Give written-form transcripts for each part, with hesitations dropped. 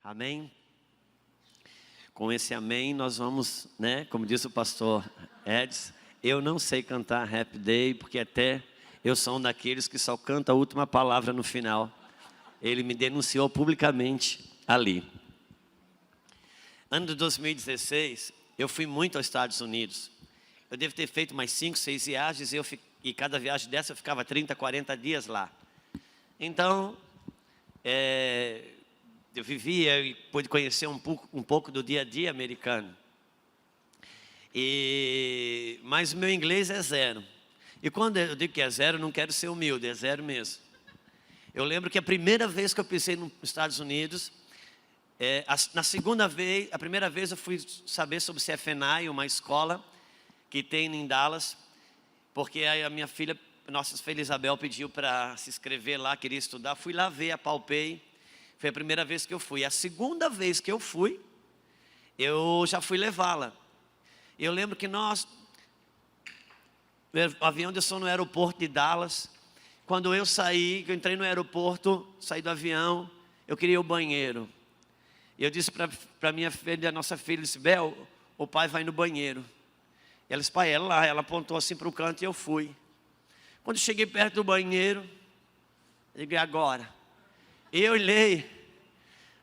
Amém? Com esse amém nós vamos, como disse o pastor Edson, eu não sei cantar Happy Day, porque até eu sou um daqueles que só canta a última palavra no final. Ele me denunciou publicamente ali. Ano de 2016, eu fui muito aos Estados Unidos. Eu devo ter feito mais 5, 6 viagens, e cada viagem dessa eu ficava 30, 40 dias lá. Então, eu vivia e pude conhecer um pouco do dia a dia americano. Mas o meu inglês é zero. E quando eu digo que é zero, não quero ser humilde, é zero mesmo. Eu lembro que a primeira vez que eu pisei nos Estados Unidos, a primeira vez eu fui saber sobre CFNI, uma escola que tem em Dallas, porque aí a minha filha, nossa filha Isabel, pediu para se inscrever lá, queria estudar. Fui lá ver, apalpei. Foi a primeira vez que eu fui. A segunda vez que eu fui, eu já fui levá-la. Eu lembro que o avião desceu no aeroporto de Dallas. Quando eu entrei no aeroporto, saí do avião, eu queria ir ao banheiro. E eu disse para minha filha, a nossa filha, disse: Bel, o pai vai no banheiro. E ela disse: pai, ela apontou assim para o canto e eu fui. Quando cheguei perto do banheiro, eu digo: agora? E eu olhei,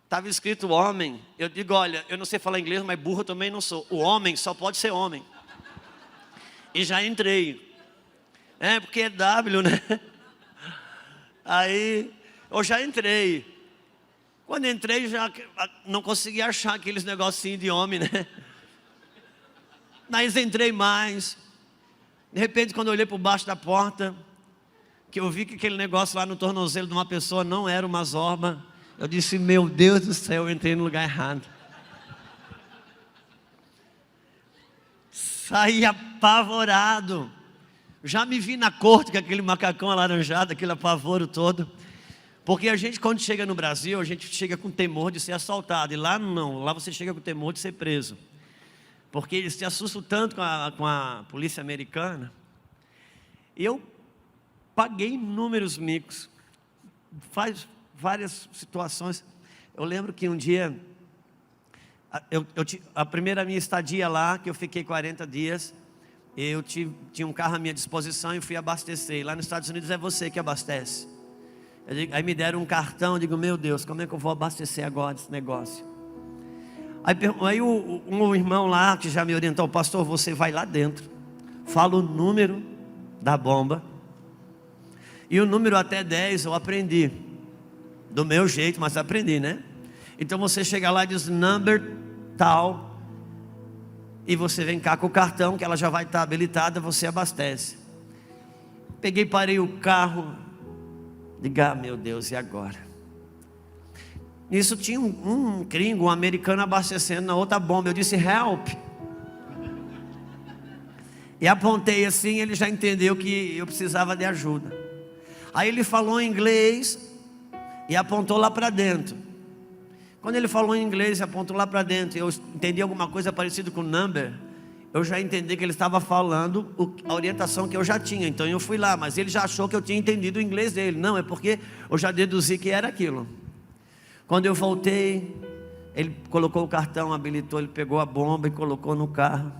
estava escrito homem. Eu digo: olha, eu não sei falar inglês, mas burro também não sou. O homem só pode ser homem. E já entrei. Porque é W, né? Aí, eu já entrei. Quando entrei, já não consegui achar aqueles negocinhos de homem, né? Mas entrei mais. De repente, quando eu olhei por baixo da porta, que eu vi que aquele negócio lá no tornozelo de uma pessoa não era uma zorba, eu disse: meu Deus do céu, eu entrei no lugar errado. Saí apavorado. Já me vi na corte com aquele macacão alaranjado, aquele apavoro todo. Porque a gente, quando chega no Brasil, a gente chega com temor de ser assaltado. E lá não, lá você chega com temor de ser preso. Porque eles se assustam tanto com a polícia americana. E eu paguei inúmeros micos. Faz várias situações. Eu lembro que um dia, a primeira minha estadia lá, que eu fiquei 40 dias, eu tinha um carro à minha disposição e fui abastecer. E lá nos Estados Unidos é você que abastece. Aí me deram um cartão, eu digo: meu Deus, como é que eu vou abastecer agora esse negócio? Aí um irmão lá, que já me orientou: pastor, você vai lá dentro, fala o número da bomba, e o número até 10 eu aprendi, do meu jeito, mas aprendi, né? Então você chega lá e diz number tal, e você vem cá com o cartão, que ela já vai estar habilitada, você abastece. Peguei, parei o carro, diga: meu Deus, e agora? Nisso tinha um gringo, um americano abastecendo na outra bomba. Eu disse: help. E apontei assim, ele já entendeu que eu precisava de ajuda. Aí ele falou em inglês e apontou lá para dentro. Quando ele falou em inglês e apontou lá para dentro, eu entendi alguma coisa parecida com number, eu já entendi que ele estava falando a orientação que eu já tinha. Então eu fui lá, mas ele já achou que eu tinha entendido o inglês dele. Não, é porque eu já deduzi que era aquilo. Quando eu voltei, ele colocou o cartão, habilitou, ele pegou a bomba e colocou no carro.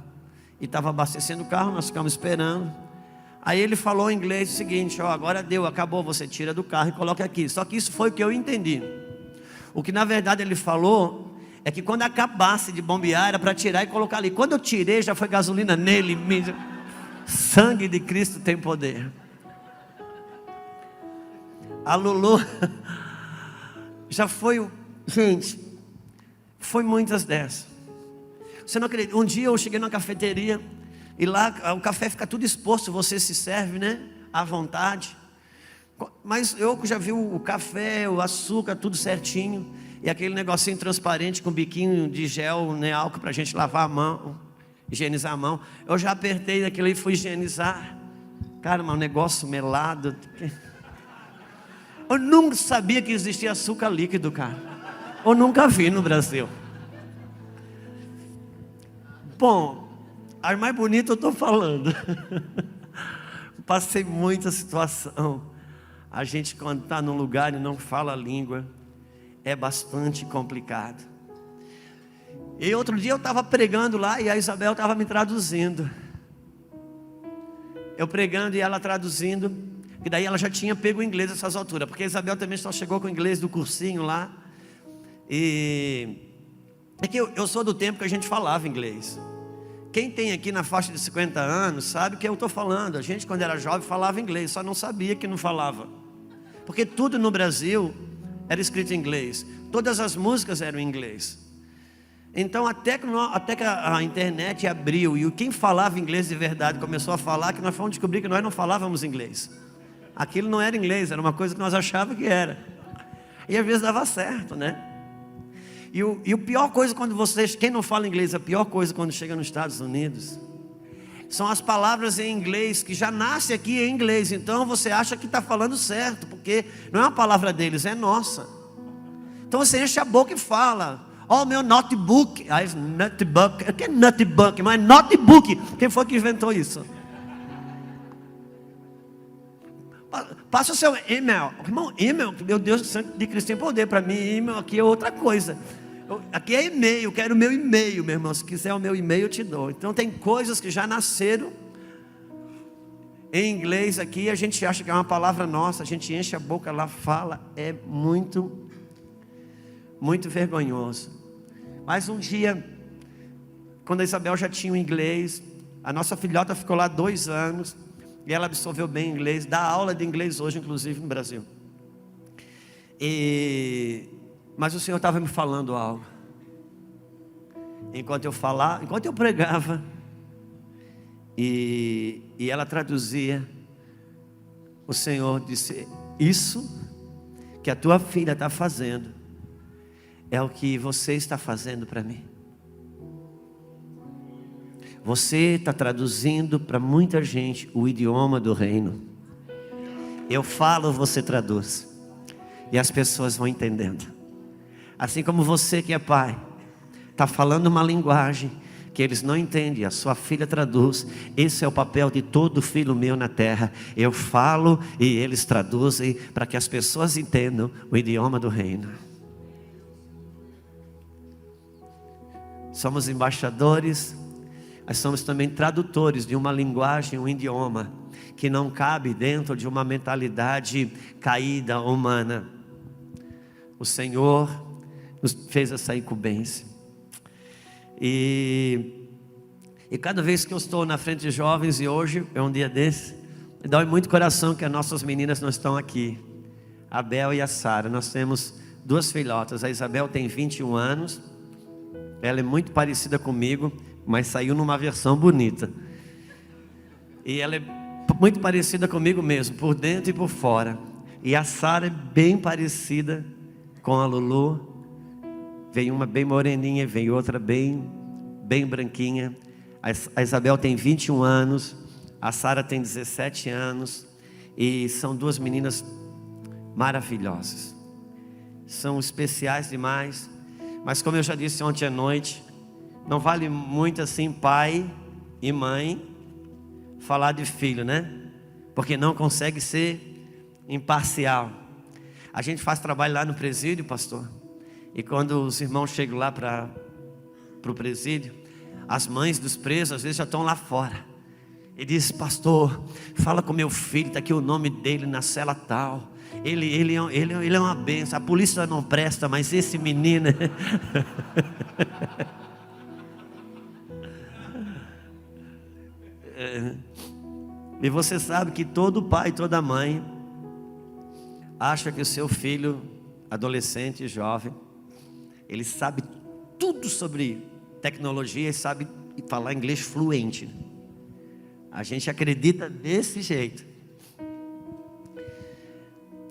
E estava abastecendo o carro, nós ficamos esperando. Aí ele falou em inglês o seguinte: agora deu, acabou, você tira do carro e coloca aqui. Só que isso foi o que eu entendi. O que na verdade ele falou é que quando acabasse de bombear era para tirar e colocar ali. Quando eu tirei, já foi gasolina nele mesmo. Sangue de Cristo tem poder. A Lulu já foi, gente, foi muitas dessas. Você não acredita? Um dia eu cheguei numa cafeteria e lá o café fica tudo exposto, você se serve, né? À vontade. Mas eu já vi o café, o açúcar, tudo certinho. E aquele negocinho transparente com biquinho de gel, né, álcool para a gente lavar a mão, higienizar a mão. Eu já apertei daquilo e fui higienizar. Cara, mas um negócio melado. Eu nunca sabia que existia açúcar líquido, cara. Eu nunca vi no Brasil. Bom, as mais bonitas eu estou falando. Passei muita situação. A gente, quando está num lugar e não fala a língua, é bastante complicado. E outro dia eu estava pregando lá e a Isabel estava me traduzindo. Eu pregando e ela traduzindo. E daí ela já tinha pego o inglês nessas alturas, porque a Isabel também só chegou com o inglês do cursinho lá. E é que eu sou do tempo que a gente falava inglês. Quem tem aqui na faixa de 50 anos sabe o que eu estou falando. A gente, quando era jovem, falava inglês, só não sabia que não falava. Porque tudo no Brasil era escrito em inglês. Todas as músicas eram em inglês. Então, até que a internet abriu e quem falava inglês de verdade começou a falar, que nós fomos descobrir que nós não falávamos inglês. Aquilo não era inglês, era uma coisa que nós achávamos que era. E às vezes dava certo, né? E a pior coisa quando quem não fala inglês, a pior coisa quando chega nos Estados Unidos, são as palavras em inglês, que já nasce aqui em inglês. Então você acha que está falando certo, porque não é uma palavra deles, é nossa. Então você enche a boca e fala: ó, meu notebook. Aí, notebook, o que é notebook? Mas notebook, quem foi que inventou isso? Passa o seu e-mail. Irmão, e-mail, meu Deus de Cristo tem poder. Para mim, e-mail aqui é outra coisa. Aqui é e-mail, eu quero o meu e-mail, meu irmão. Se quiser o meu e-mail, eu te dou. Então tem coisas que já nasceram em inglês aqui, a gente acha que é uma palavra nossa, a gente enche a boca lá, fala, é muito vergonhoso. Mas um dia, quando a Isabel já tinha o inglês, a nossa filhota ficou lá 2 anos, e ela absorveu bem o inglês, dá aula de inglês hoje, inclusive no Brasil. Mas o Senhor estava me falando algo. Enquanto eu pregava, e ela traduzia, o Senhor disse: isso que a tua filha está fazendo é o que você está fazendo para mim. Você está traduzindo para muita gente o idioma do reino. Eu falo, você traduz, e as pessoas vão entendendo. Assim como você que é pai está falando uma linguagem que eles não entendem, a sua filha traduz. Esse é o papel de todo filho meu na terra. Eu falo e eles traduzem para que as pessoas entendam o idioma do reino. Somos embaixadores, mas somos também tradutores de uma linguagem, um idioma que não cabe dentro de uma mentalidade caída humana. O Senhor nos fez essa incumbência. E cada vez que eu estou na frente de jovens, e hoje é um dia desse, me dói muito o coração que as nossas meninas não estão aqui, a Bel e a Sara. Nós temos 2 filhotas. A Isabel tem 21 anos, ela é muito parecida comigo, mas saiu numa versão bonita. E ela é muito parecida comigo mesmo, por dentro e por fora. E a Sara é bem parecida com a Lulu. Vem uma bem moreninha, vem outra bem branquinha. A Isabel tem 21 anos, a Sara tem 17 anos. E são 2 meninas maravilhosas. São especiais demais. Mas como eu já disse ontem à noite, não vale muito assim pai e mãe falar de filho, né? Porque não consegue ser imparcial. A gente faz trabalho lá no presídio, pastor. E quando os irmãos chegam lá para o presídio, as mães dos presos às vezes já estão lá fora. E diz: pastor, fala com meu filho, está aqui o nome dele na cela tal. Ele é uma benção. A polícia não presta, mas esse menino... E você sabe que todo pai, toda mãe acha que o seu filho, adolescente, jovem, ele sabe tudo sobre tecnologia e sabe falar inglês fluente. A gente acredita desse jeito.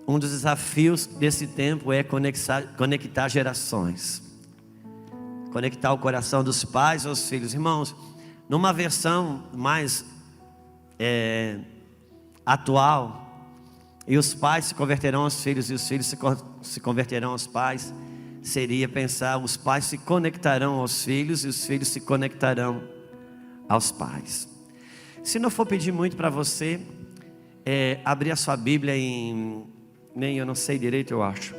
Um dos desafios desse tempo é conectar gerações. Conectar o coração dos pais aos filhos. Irmãos, numa versão mais atual, e os pais se converterão aos filhos e os filhos se converterão aos pais, seria pensar: os pais se conectarão aos filhos e os filhos se conectarão aos pais. Se não for pedir muito para você, abrir a sua Bíblia em... Nem eu não sei direito, eu acho.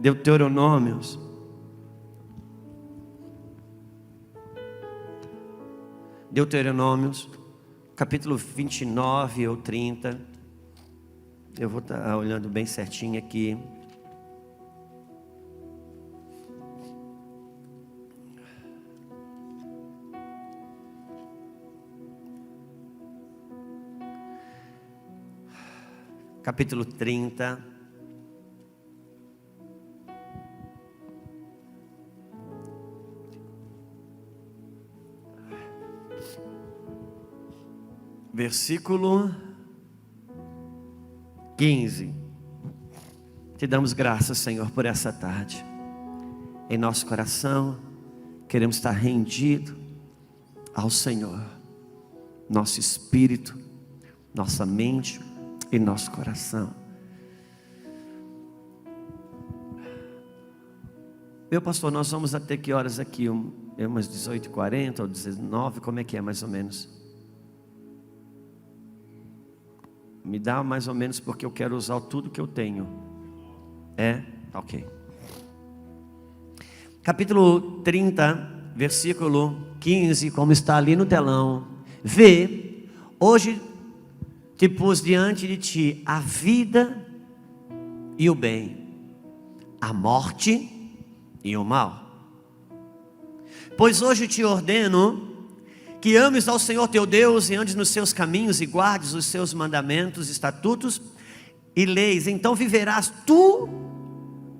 Deuteronômios. Deuteronômios, capítulo 29 ou 30. Eu vou estar olhando bem certinho aqui. Capítulo 30. Versículo 15. Te damos graças, Senhor, por essa tarde. Em nosso coração, queremos estar rendido ao Senhor. Nosso espírito, nossa mente e nosso coração. Meu pastor, nós vamos até que horas aqui? Umas 18h40 ou 19, como é que é mais ou menos? Me dá mais ou menos, porque eu quero usar tudo que eu tenho. É? Ok. Capítulo 30, versículo 15, como está ali no telão. Vê, hoje te pus diante de ti a vida e o bem, a morte e o mal. Pois hoje te ordeno que ames ao Senhor teu Deus e andes nos seus caminhos e guardes os seus mandamentos, estatutos e leis. Então viverás tu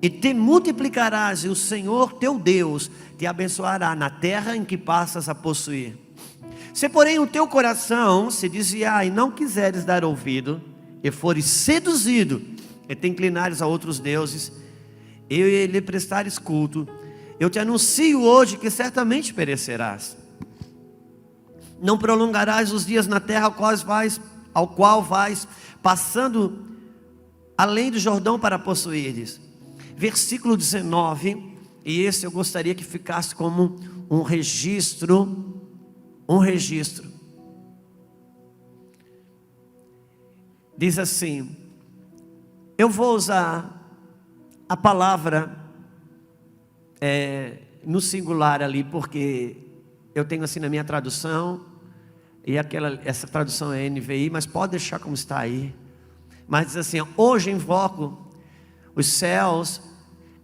e te multiplicarás, e o Senhor teu Deus te abençoará na terra em que passas a possuir. Se porém o teu coração se desviar e não quiseres dar ouvido, e fores seduzido e te inclinares a outros deuses, e lhe prestares culto, eu te anuncio hoje que certamente perecerás. Não prolongarás os dias na terra ao qual vais passando além do Jordão para possuires. Versículo 19, e esse eu gostaria que ficasse como um registro. Diz assim, eu vou usar a palavra no singular ali, porque eu tenho assim na minha tradução, e essa tradução é NVI, mas pode deixar como está aí. Mas diz assim, hoje invoco os céus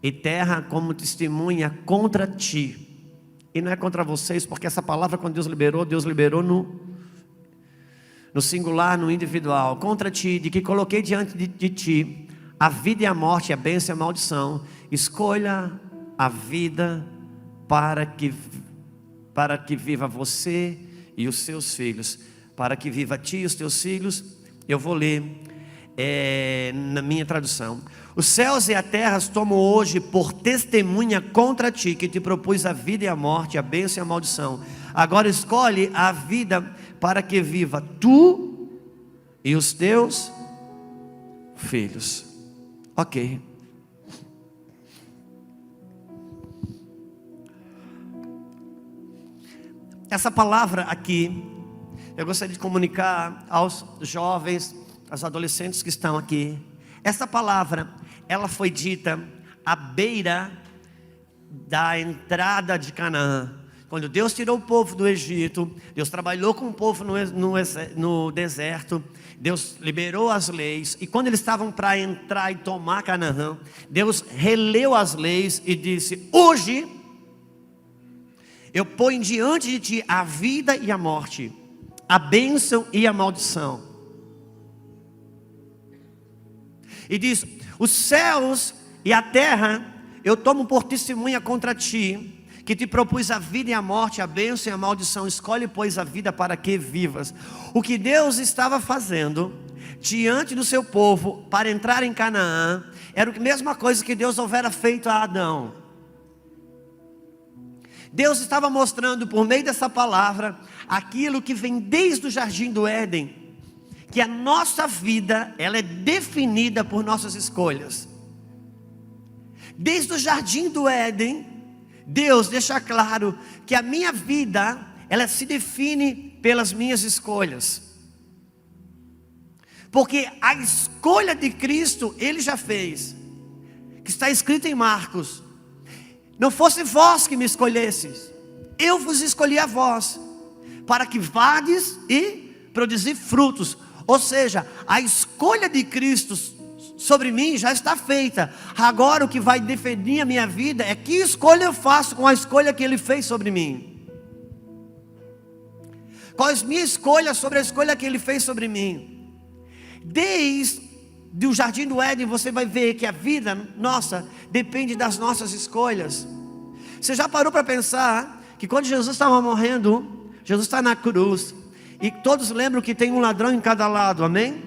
e terra como testemunha contra ti. E não é contra vocês, porque essa palavra quando Deus liberou no singular, no individual. Contra ti, de que coloquei diante de ti a vida e a morte, a bênção e a maldição. Escolha a vida para que viva você e os seus filhos, para que viva ti e os teus filhos. Eu vou ler na minha tradução. Os céus e a terra tomam hoje por testemunha contra ti, que te propus a vida e a morte, a bênção e a maldição. Agora escolhe a vida para que viva tu e os teus filhos. Ok. Essa palavra aqui, eu gostaria de comunicar aos jovens, aos adolescentes que estão aqui. Essa palavra, ela foi dita à beira da entrada de Canaã. Quando Deus tirou o povo do Egito, Deus trabalhou com o povo no deserto, Deus liberou as leis, e quando eles estavam para entrar e tomar Canaã, Deus releu as leis e disse, hoje eu ponho diante de ti a vida e a morte, a bênção e a maldição. E diz, os céus e a terra eu tomo por testemunha contra ti, que te propus a vida e a morte, a bênção e a maldição. Escolhe, pois, a vida para que vivas. O que Deus estava fazendo diante do seu povo para entrar em Canaã era a mesma coisa que Deus houvera feito a Adão. Deus estava mostrando por meio dessa palavra aquilo que vem desde o jardim do Éden, que a nossa vida, ela é definida por nossas escolhas. Desde o jardim do Éden, Deus deixa claro que a minha vida, ela se define pelas minhas escolhas. Porque a escolha de Cristo, Ele já fez. que está escrito em Marcos: não fosse vós que me escolhesses, eu vos escolhi a vós, para que vades e produzir frutos. Ou seja, a escolha de Cristo sobre mim já está feita. Agora o que vai definir a minha vida é que escolha eu faço com a escolha que Ele fez sobre mim. Qual é a minha escolha sobre a escolha que Ele fez sobre mim? Desde o jardim do Éden você vai ver que a vida nossa depende das nossas escolhas. Você já parou para pensar que quando Jesus estava morrendo, Jesus está na cruz, e todos lembram que tem um ladrão em cada lado, amém?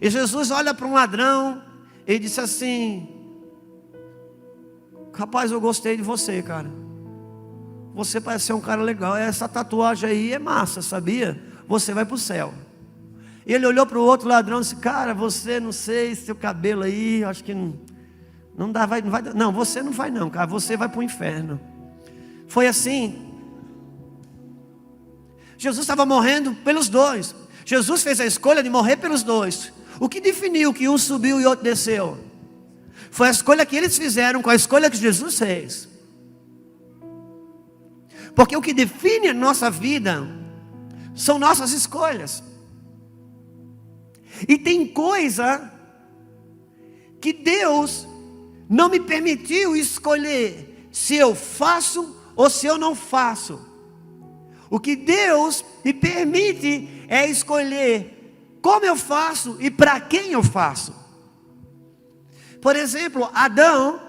E Jesus olha para um ladrão e disse assim: rapaz, eu gostei de você, cara. Você parece ser um cara legal. Essa tatuagem aí é massa, sabia? Você vai para o céu. E ele olhou para o outro ladrão e disse: cara, você, não sei, seu cabelo aí, acho que não dá, não vai. Não, você não vai não, cara, você vai para o inferno. Foi assim. Jesus estava morrendo pelos dois. Jesus fez a escolha de morrer pelos dois. O que definiu que um subiu e outro desceu? Foi a escolha que eles fizeram com a escolha que Jesus fez. Porque o que define a nossa vida são nossas escolhas. E tem coisa que Deus não me permitiu escolher se eu faço ou se eu não faço. O que Deus me permite é escolher como eu faço e para quem eu faço. Por exemplo, Adão,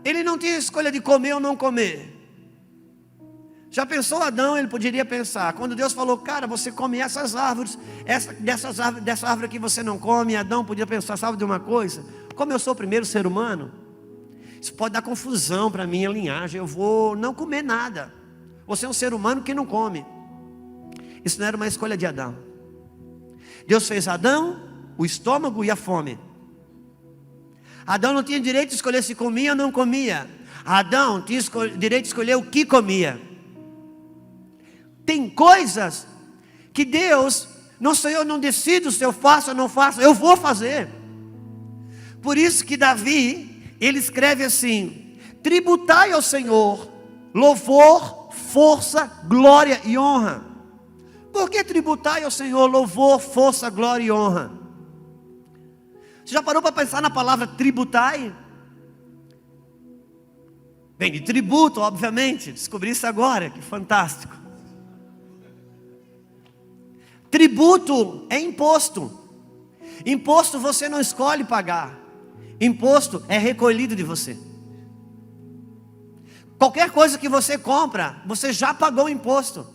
ele não tinha escolha de comer ou não comer. Já pensou Adão? Ele poderia pensar, quando Deus falou: cara, você come essas árvores, dessa árvore que você não come. Adão podia pensar: sabe de uma coisa? Como eu sou o primeiro ser humano, isso pode dar confusão para a minha linhagem, eu vou não comer nada. Você é um ser humano que não come. Isso não era uma escolha de Adão. Deus fez Adão, o estômago e a fome. Adão não tinha direito de escolher se comia ou não comia. Adão tinha direito de escolher o que comia. Tem coisas que Deus, não sou eu, não decido se eu faço ou não faço, eu vou fazer. Por isso que Davi, ele escreve assim: tributai ao Senhor louvor, força, glória e honra. Por que tributai ao Senhor louvor, força, glória e honra? Você já parou para pensar na palavra tributai? Vem de tributo, obviamente. Descobri isso agora, que fantástico. Tributo é imposto. Imposto você não escolhe pagar. Imposto é recolhido de você. Qualquer coisa que você compra, você já pagou o imposto.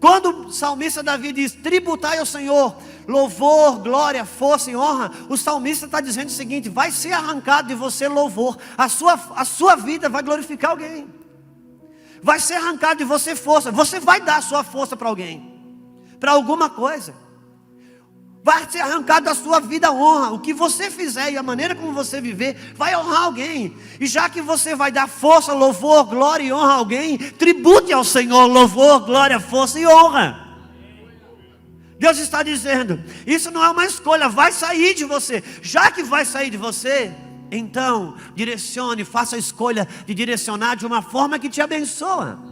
Quando o salmista Davi diz: tributai ao Senhor louvor, glória, força e honra, o salmista está dizendo o seguinte: vai ser arrancado de você louvor. A sua vida vai glorificar alguém. Vai ser arrancado de você força. Você vai dar a sua força para alguém, para alguma coisa. Vai ser arrancado da sua vida honra. O que você fizer e a maneira como você viver vai honrar alguém. E já que você vai dar força, louvor, glória e honra a alguém, tribute ao Senhor louvor, glória, força e honra. Deus está dizendo: isso não é uma escolha, vai sair de você. Já que vai sair de você, então direcione, faça a escolha de direcionar de uma forma que te abençoa.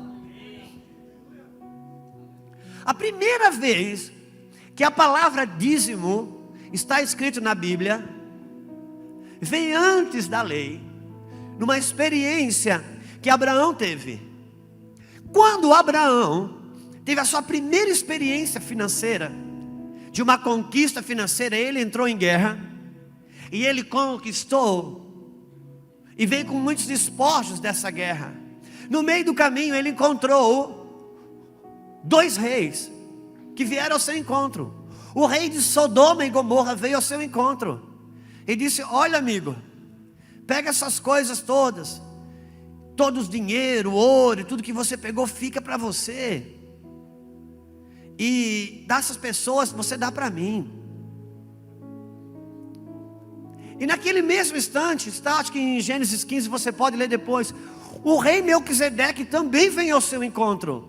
A primeira vez que a palavra dízimo está escrito na Bíblia, vem antes da lei, numa experiência que Abraão teve. Quando Abraão teve a sua primeira experiência financeira, de uma conquista financeira, ele entrou em guerra, e ele conquistou, e veio com muitos despojos dessa guerra. No meio do caminho ele encontrou 2 reis, que vieram ao seu encontro. O rei de Sodoma e Gomorra veio ao seu encontro e disse: olha, amigo, pega essas coisas todas, todos o dinheiro, ouro, tudo que você pegou fica para você, e dessas pessoas você dá para mim. E naquele mesmo instante, está, acho que em Gênesis 15, você pode ler depois, o rei Melquisedeque também veio ao seu encontro.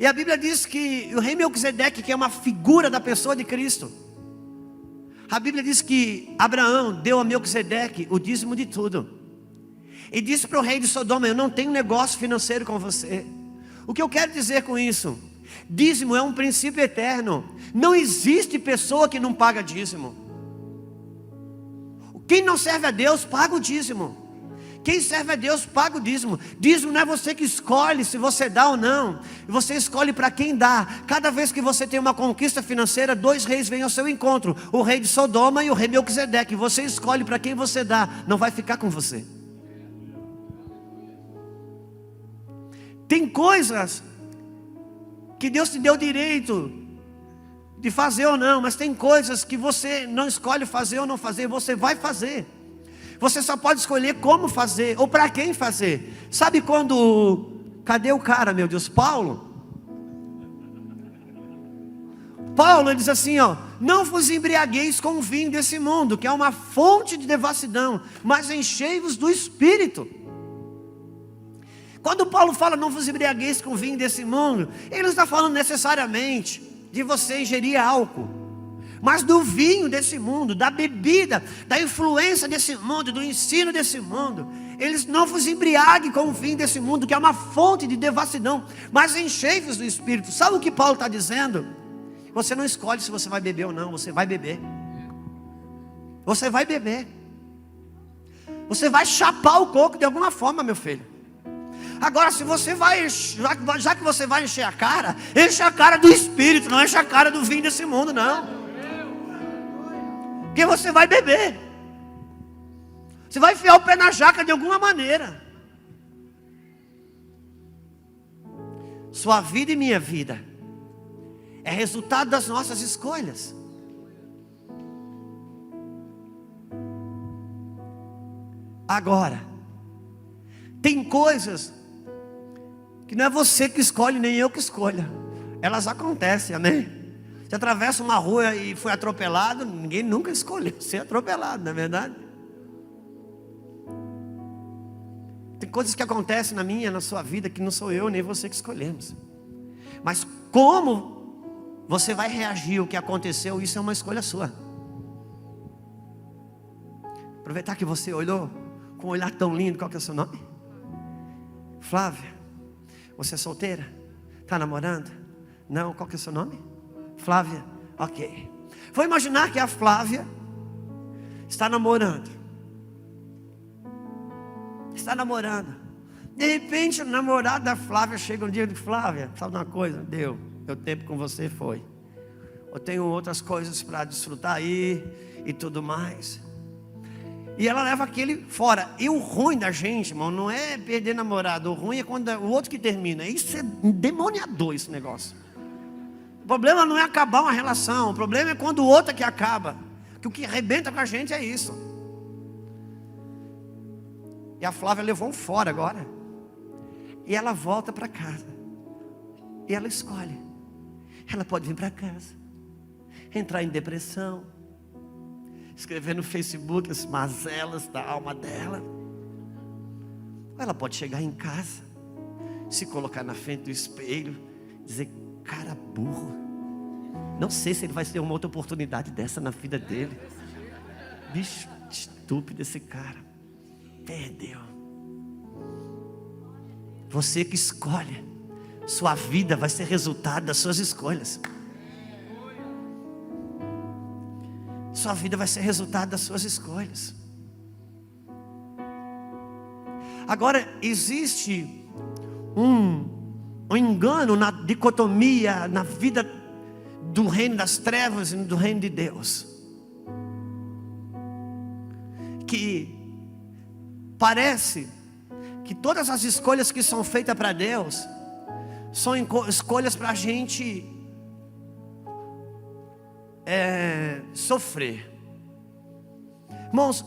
E a Bíblia diz que o rei Melquisedeque, que é uma figura da pessoa de Cristo, A Bíblia diz que Abraão deu a Melquisedeque o dízimo de tudo. E disse para o rei de Sodoma: eu não tenho negócio financeiro com você. O que eu quero dizer com isso? Dízimo é um princípio eterno. Não existe pessoa que não paga dízimo. Quem não serve a Deus paga o dízimo. Quem serve a Deus paga o dízimo. Dízimo não é você que escolhe se você dá ou não. Você escolhe para quem dá. Cada vez que você tem uma conquista financeira, 2 reis vêm ao seu encontro: o rei de Sodoma e o rei Melquisedeque. Você escolhe para quem você dá. Não vai ficar com você. Tem coisas que Deus te deu direito de fazer ou não, mas tem coisas que você não escolhe fazer ou não fazer, você vai fazer. Você só pode escolher como fazer ou para quem fazer. Sabe quando, cadê o cara, meu Deus, Paulo, ele diz assim, ó: não vos embriagueis com o vinho desse mundo, que é uma fonte de devassidão, mas enchei-vos do Espírito. Quando Paulo fala não vos embriagueis com o vinho desse mundo, ele não está falando necessariamente de você ingerir álcool, mas do vinho desse mundo, da bebida, da influência desse mundo, do ensino desse mundo. Eles: não vos embriaguem com o vinho desse mundo, que é uma fonte de devassidão, mas enchei-vos do Espírito. Sabe o que Paulo está dizendo? Você não escolhe se você vai beber ou não, você vai beber. Você vai beber. Você vai chapar o coco de alguma forma, meu filho. Agora, se você vai, já que você vai encher a cara, enche a cara do Espírito, não enche a cara do vinho desse mundo, não. Porque você vai beber. Você vai enfiar o pé na jaca de alguma maneira. Sua vida e minha vida é resultado das nossas escolhas. Agora, tem coisas que não é você que escolhe, nem eu que escolha. Elas acontecem, amém? Você atravessa uma rua e foi atropelado, ninguém nunca escolheu ser atropelado, não é verdade? Tem coisas que acontecem na minha, na sua vida, que não sou eu nem você que escolhemos. Mas como você vai reagir ao que aconteceu, isso é uma escolha sua. Aproveitar que você olhou com um olhar tão lindo. Qual que é o seu nome? Flávia. Você é solteira? Está namorando? Não, qual que é o seu nome? Flávia, ok. Vou imaginar que a Flávia está namorando. Está namorando. De repente o namorado da Flávia chega um dia e diz: Flávia, sabe uma coisa? Deu, meu tempo com você foi. Eu tenho outras coisas para desfrutar aí e tudo mais. E ela leva aquele fora. E o ruim da gente, irmão, não é perder namorado. O ruim é quando o outro que termina. Isso é endemoniador, esse negócio. O problema não é acabar uma relação. O problema é quando o outro é que acaba. Que o que arrebenta com a gente é isso. E a Flávia levou um fora agora. E ela volta para casa. E ela escolhe. Ela pode vir para casa, entrar em depressão, escrever no Facebook as mazelas da alma dela. Ou ela pode chegar em casa, se colocar na frente do espelho, dizer: cara burro, não sei se ele vai ter uma outra oportunidade dessa na vida dele. Bicho estúpido esse cara, perdeu. Você que escolhe. Sua vida vai ser resultado das suas escolhas. Sua vida vai ser resultado das suas escolhas. Agora, existe um engano na dicotomia, na vida do reino das trevas e do reino de Deus, que parece que todas as escolhas que são feitas para Deus são escolhas para a gente sofrer. Irmãos,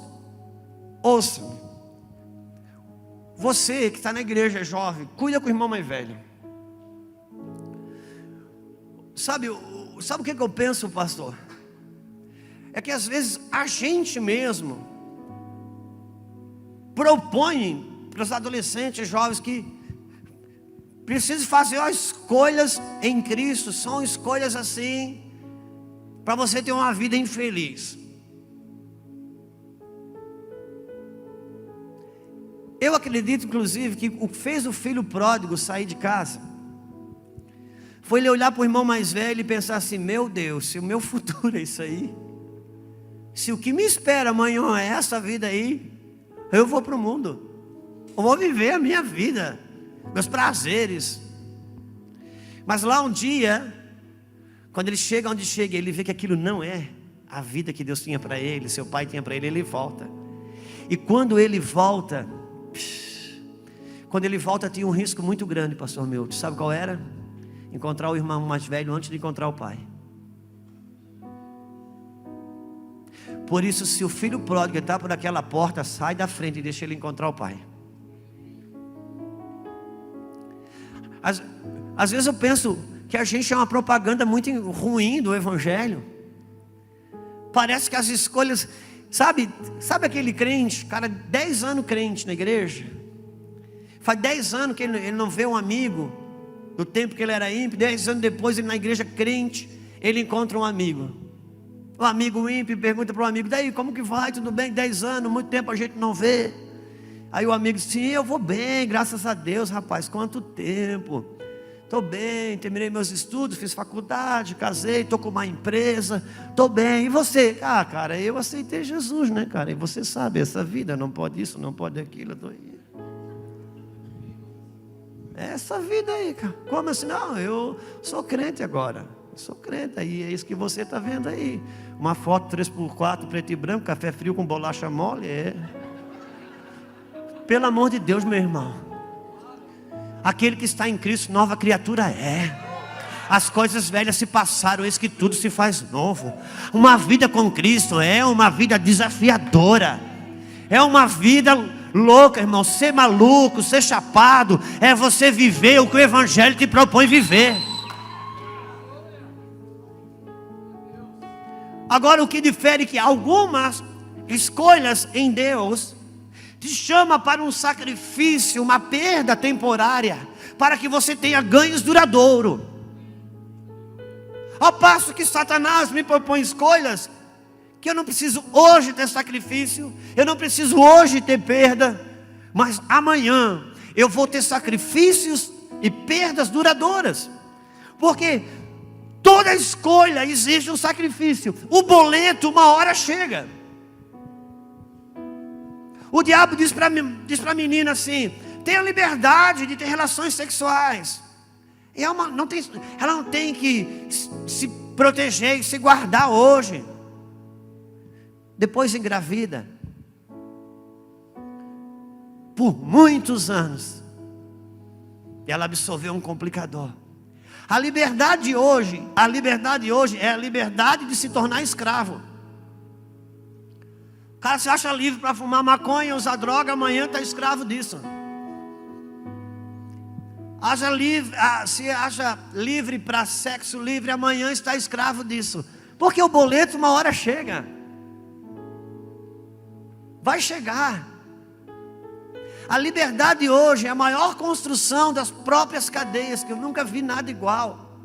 ouçam. Você que está na igreja jovem, cuida com o irmão mais velho. Sabe o que eu penso, pastor? É que às vezes a gente mesmo propõe para os adolescentes jovens que precisam fazer as escolhas em Cristo. São escolhas assim para você ter uma vida infeliz. Eu acredito, inclusive, que o que fez o filho pródigo sair de casa foi ele olhar para o irmão mais velho e pensar assim: meu Deus, se o meu futuro é isso aí, se o que me espera amanhã é essa vida aí, eu vou para o mundo, eu vou viver a minha vida, meus prazeres. Mas lá um dia, quando ele chega onde chega, ele vê que aquilo não é a vida que Deus tinha para ele, seu pai tinha para ele, ele volta. E quando ele volta, tinha um risco muito grande, pastor Milton. Sabe qual era? Encontrar o irmão mais velho antes de encontrar o pai. Por isso, se o filho pródigo está por aquela porta, sai da frente e deixa ele encontrar o pai. Às vezes eu penso que a gente é uma propaganda muito ruim do evangelho. Parece que as escolhas, sabe aquele crente, cara, 10 anos crente na igreja, faz 10 anos que ele não vê um amigo, do tempo que ele era ímpio, 10 anos depois ele na igreja crente, ele encontra um amigo. O amigo ímpio pergunta para o amigo: daí, como que vai? Tudo bem? 10 anos, muito tempo a gente não vê. Aí o amigo diz: sim, eu vou bem, graças a Deus. Rapaz, quanto tempo? Estou bem, terminei meus estudos, fiz faculdade, casei, estou com uma empresa, estou bem. E você? Ah, cara, eu aceitei Jesus, né, cara? E você sabe, essa vida não pode isso, não pode aquilo. É essa vida aí, cara. Como assim? Não, eu sou crente agora. Eu sou crente, aí é isso que você está vendo aí. Uma foto 3x4, preto e branco, café frio com bolacha mole. Pelo amor de Deus, meu irmão. Aquele que está em Cristo, nova criatura é. As coisas velhas se passaram, eis que tudo se faz novo. Uma vida com Cristo é uma vida desafiadora. É uma vida louca, irmão. Ser maluco, ser chapado, é você viver o que o evangelho te propõe viver. Agora, o que difere é que algumas escolhas em Deus te chama para um sacrifício, uma perda temporária, para que você tenha ganhos duradouros. Ao passo que Satanás me propõe escolhas que eu não preciso hoje ter sacrifício, eu não preciso hoje ter perda, mas amanhã eu vou ter sacrifícios e perdas duradouras. Porque toda escolha exige um sacrifício. O boleto uma hora chega. O diabo diz para a menina assim: tenha liberdade de ter relações sexuais. E ela não tem que se proteger e se guardar hoje. Depois engravida. Por muitos anos. Ela absorveu um complicador. A liberdade hoje é a liberdade de se tornar escravo. O cara se acha livre para fumar maconha, usar droga, amanhã está escravo disso. Se acha livre para sexo livre, amanhã está escravo disso. Porque o boleto uma hora chega. Vai chegar. A liberdade hoje é a maior construção das próprias cadeias, que eu nunca vi nada igual.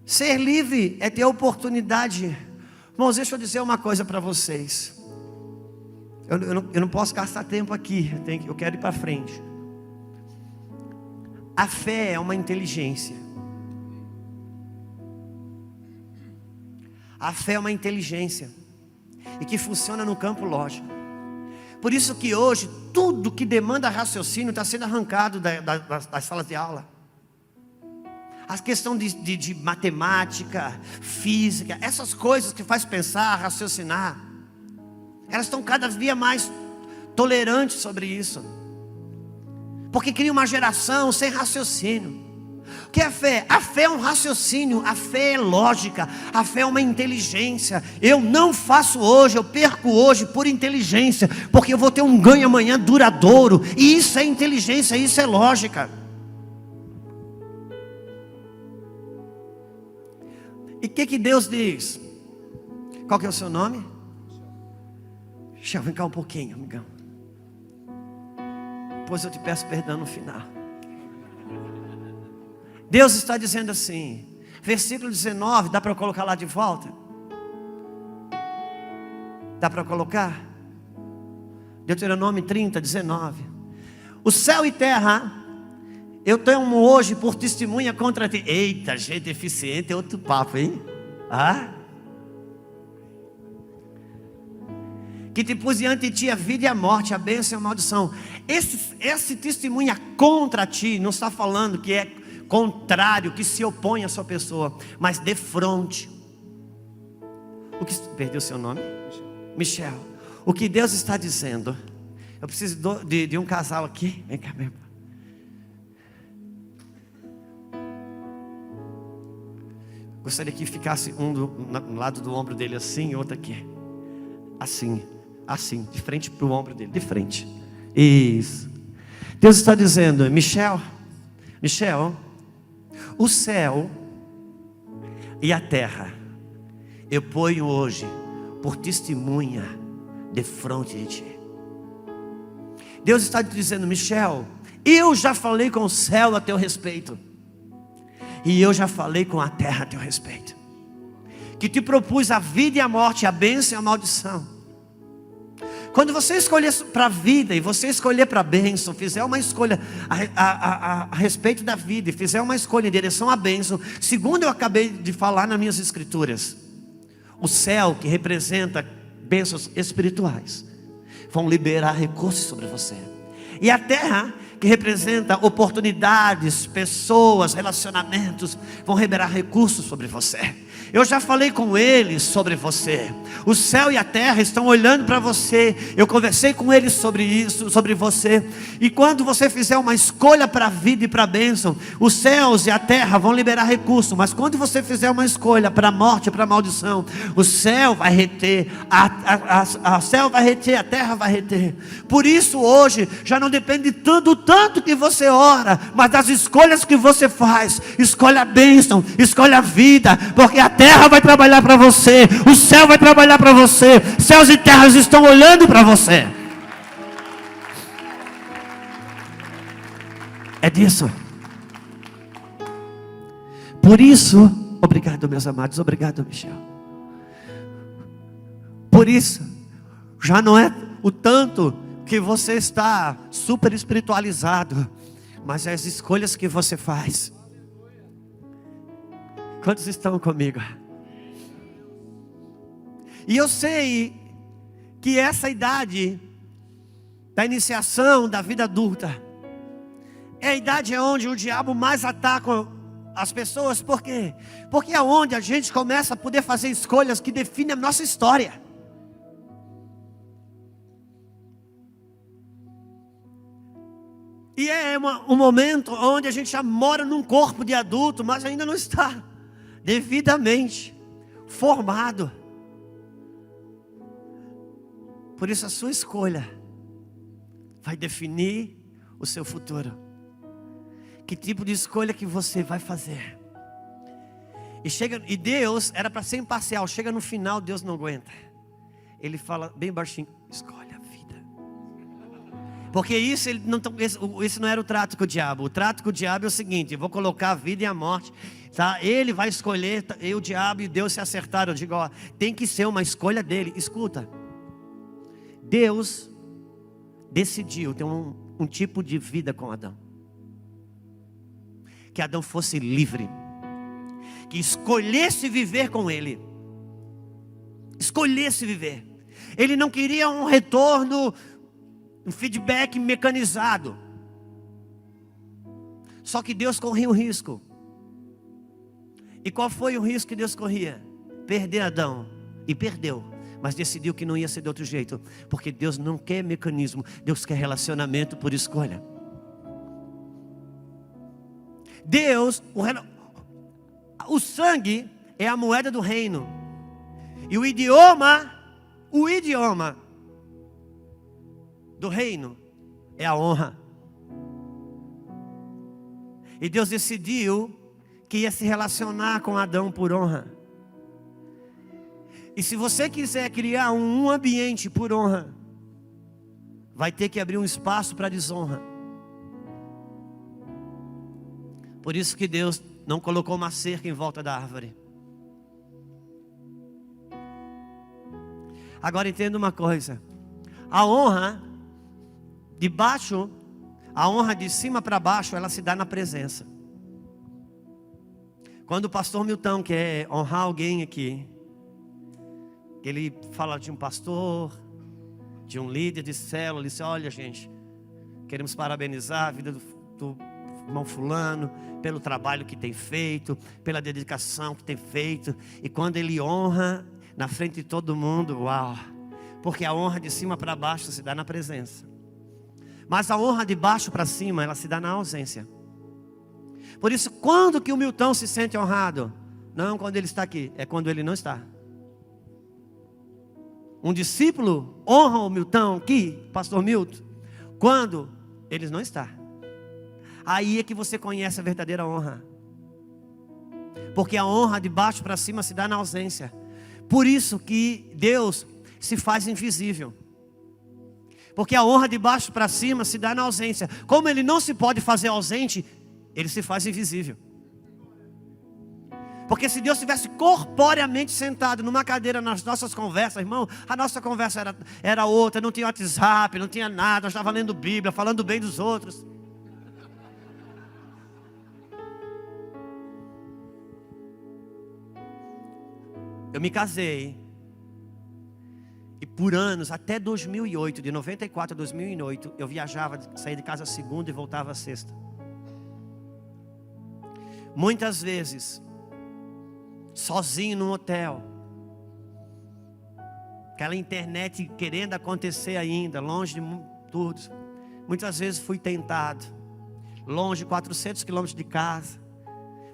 Ser livre é ter a oportunidade. Irmãos, deixa eu dizer uma coisa para vocês. Eu não posso gastar tempo aqui, eu quero ir para frente. A fé é uma inteligência. A fé é uma inteligência e que funciona no campo lógico. Por isso que hoje tudo que demanda raciocínio está sendo arrancado das salas de aula. A questão de matemática, física, essas coisas que faz pensar, raciocinar, elas estão cada dia mais tolerantes sobre isso. Porque cria uma geração sem raciocínio. O que é fé? A fé é um raciocínio, a fé é lógica, a fé é uma inteligência. Eu não faço hoje, eu perco hoje por inteligência, porque eu vou ter um ganho amanhã duradouro. E isso é inteligência, isso é lógica. E o que Deus diz? Qual que é o seu nome? Deixa eu vem cá um pouquinho, amigão. Depois eu te peço perdão no final. Deus está dizendo assim, versículo 19, dá para eu colocar lá de volta? Dá para colocar? Deuteronômio 30, 19. O céu e terra eu tenho hoje por testemunha contra ti. Eita, gente eficiente é outro papo, hein? Que te pus diante de ti a vida e a morte, a bênção e a maldição. Esse testemunha contra ti não está falando que é contrário, que se opõe à sua pessoa, mas de frente. Perdeu seu nome? Michel. O que Deus está dizendo? Eu preciso de um casal aqui. Vem cá, meu irmão. Gostaria que ficasse um no lado do ombro dele assim, e outro aqui. Assim, de frente para o ombro dele, de frente. Isso. Deus está dizendo, Michel, o céu e a terra eu ponho hoje por testemunha de frente de ti. Deus está dizendo, Michel, eu já falei com o céu a teu respeito, e eu já falei com a terra a teu respeito, que te propus a vida e a morte, a bênção e a maldição. Quando você escolher para a vida e você escolher para a bênção, fizer uma escolha a respeito da vida e fizer uma escolha em direção à bênção, segundo eu acabei de falar nas minhas escrituras, o céu, que representa bênçãos espirituais, vão liberar recursos sobre você. E a terra, que representa oportunidades, pessoas, relacionamentos, vão liberar recursos sobre você. Eu já falei com eles sobre você. O céu e a terra estão olhando para você. Eu conversei com eles sobre isso, sobre você. E quando você fizer uma escolha para a vida e para a bênção, os céus e a terra vão liberar recursos. Mas quando você fizer uma escolha para a morte e para a maldição, o céu vai reter, a céu vai reter, a terra vai reter. Por isso hoje já não depende do tanto que você ora, mas das escolhas que você faz. Escolha a bênção, escolha a vida, porque a terra vai trabalhar para você, o céu vai trabalhar para você, céus e terras estão olhando para você. É disso. Por isso, obrigado meus amados, obrigado Michel. Por isso, já não é o tanto que você está super espiritualizado, mas é as escolhas que você faz. Quantos estão comigo? E eu sei que essa idade da iniciação da vida adulta é a idade onde o diabo mais ataca as pessoas. Por quê? Porque é onde a gente começa a poder fazer escolhas que definem a nossa história. E é um momento onde a gente já mora num corpo de adulto, mas ainda não está devidamente formado. Por isso a sua escolha vai definir o seu futuro. Que tipo de escolha que você vai fazer? E Deus era para ser imparcial. Chega no final, Deus não aguenta. Ele fala bem baixinho: escolhe a vida. Porque isso não era o trato com o diabo. O trato com o diabo é o seguinte: eu vou colocar a vida e a morte, tá? Ele vai escolher, o diabo e Deus se acertaram. Eu digo, ó, tem que ser uma escolha dele. Escuta, Deus decidiu ter um tipo de vida com Adão, que Adão fosse livre, que escolhesse viver com ele, escolhesse viver. Ele não queria um retorno, um feedback mecanizado. Só que Deus corria um risco. E qual foi o risco que Deus corria? Perder Adão. E perdeu, mas decidiu que não ia ser de outro jeito, porque Deus não quer mecanismo, Deus quer relacionamento por escolha. Deus, o sangue é a moeda do reino, e o idioma do reino é a honra. E Deus decidiu que ia se relacionar com Adão por honra. E se você quiser criar um ambiente por honra, vai ter que abrir um espaço para desonra. Por isso que Deus não colocou uma cerca em volta da árvore. Agora entenda uma coisa: a honra de baixo, a honra de cima para baixo, ela se dá na presença. Quando o pastor Milton quer honrar alguém aqui, ele fala de um pastor, de um líder de célula, ele diz: olha, gente, queremos parabenizar a vida do irmão fulano, pelo trabalho que tem feito, pela dedicação que tem feito. E quando ele honra na frente de todo mundo, uau! Porque a honra de cima para baixo se dá na presença, mas a honra de baixo para cima, ela se dá na ausência. Por isso, quando que o Milton se sente honrado? Não quando ele está aqui, é quando ele não está. Um discípulo honra o Milton aqui, pastor Milton, quando ele não está. Aí é que você conhece a verdadeira honra. Porque a honra de baixo para cima se dá na ausência. Por isso que Deus se faz invisível. Porque a honra de baixo para cima se dá na ausência. Como ele não se pode fazer ausente, ele se faz invisível. Porque se Deus estivesse corporeamente sentado numa cadeira nas nossas conversas, irmão, a nossa conversa era outra, não tinha WhatsApp, não tinha nada, nós estávamos lendo Bíblia, falando bem dos outros. Eu me casei, e por anos, até 2008, de 94 a 2008, eu viajava, saía de casa segunda e voltava sexta. Muitas vezes, sozinho no hotel, aquela internet querendo acontecer ainda, longe de tudo. Muitas vezes fui tentado, longe, 400 quilômetros de casa,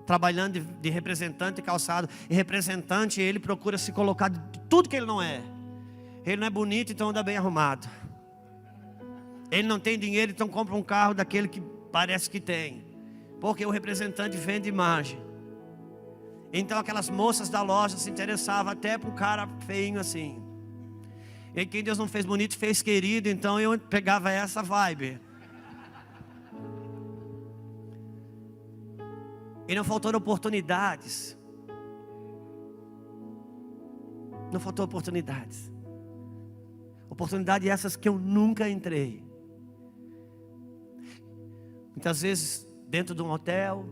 trabalhando de representante de calçado. E representante, ele procura se colocar de tudo que ele não é. Ele não é bonito, então anda bem arrumado. Ele não tem dinheiro, então compra um carro daquele que parece que tem. Porque o representante vende imagem. Então aquelas moças da loja se interessavam até por um cara feinho assim. E quem Deus não fez bonito, fez querido. Então eu pegava essa vibe. E não faltaram oportunidades. Não faltou oportunidades. Oportunidades essas que eu nunca entrei. Muitas vezes dentro de um hotel,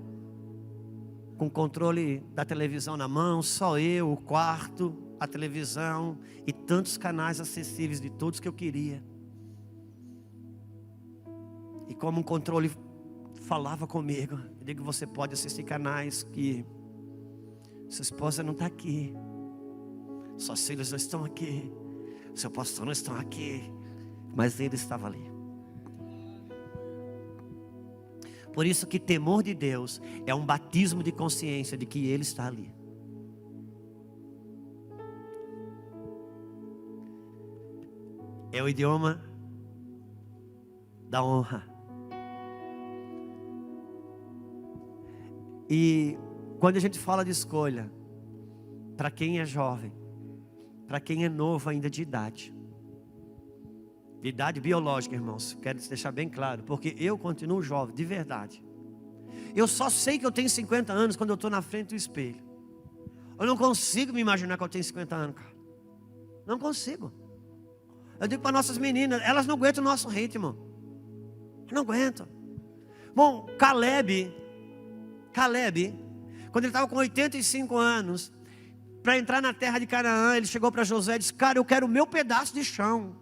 com o controle da televisão na mão, só eu, o quarto, a televisão e tantos canais acessíveis de todos que eu queria. E como um controle falava comigo, eu digo: você pode assistir canais que sua esposa não está aqui, suas filhas não estão aqui, seu pastor não está aqui, mas ele estava ali. Por isso que temor de Deus é um batismo de consciência de que Ele está ali. É o idioma da honra. E quando a gente fala de escolha, para quem é jovem, para quem é novo ainda de idade biológica, irmãos, quero deixar bem claro, porque eu continuo jovem, de verdade. Eu só sei que eu tenho 50 anos quando eu estou na frente do espelho. Eu não consigo me imaginar que eu tenho 50 anos, cara. Não consigo. Eu digo para nossas meninas, elas não aguentam o nosso ritmo. Não aguentam. Bom, Caleb, quando ele estava com 85 anos, para entrar na terra de Canaã, ele chegou para Josué e disse: cara, eu quero o meu pedaço de chão.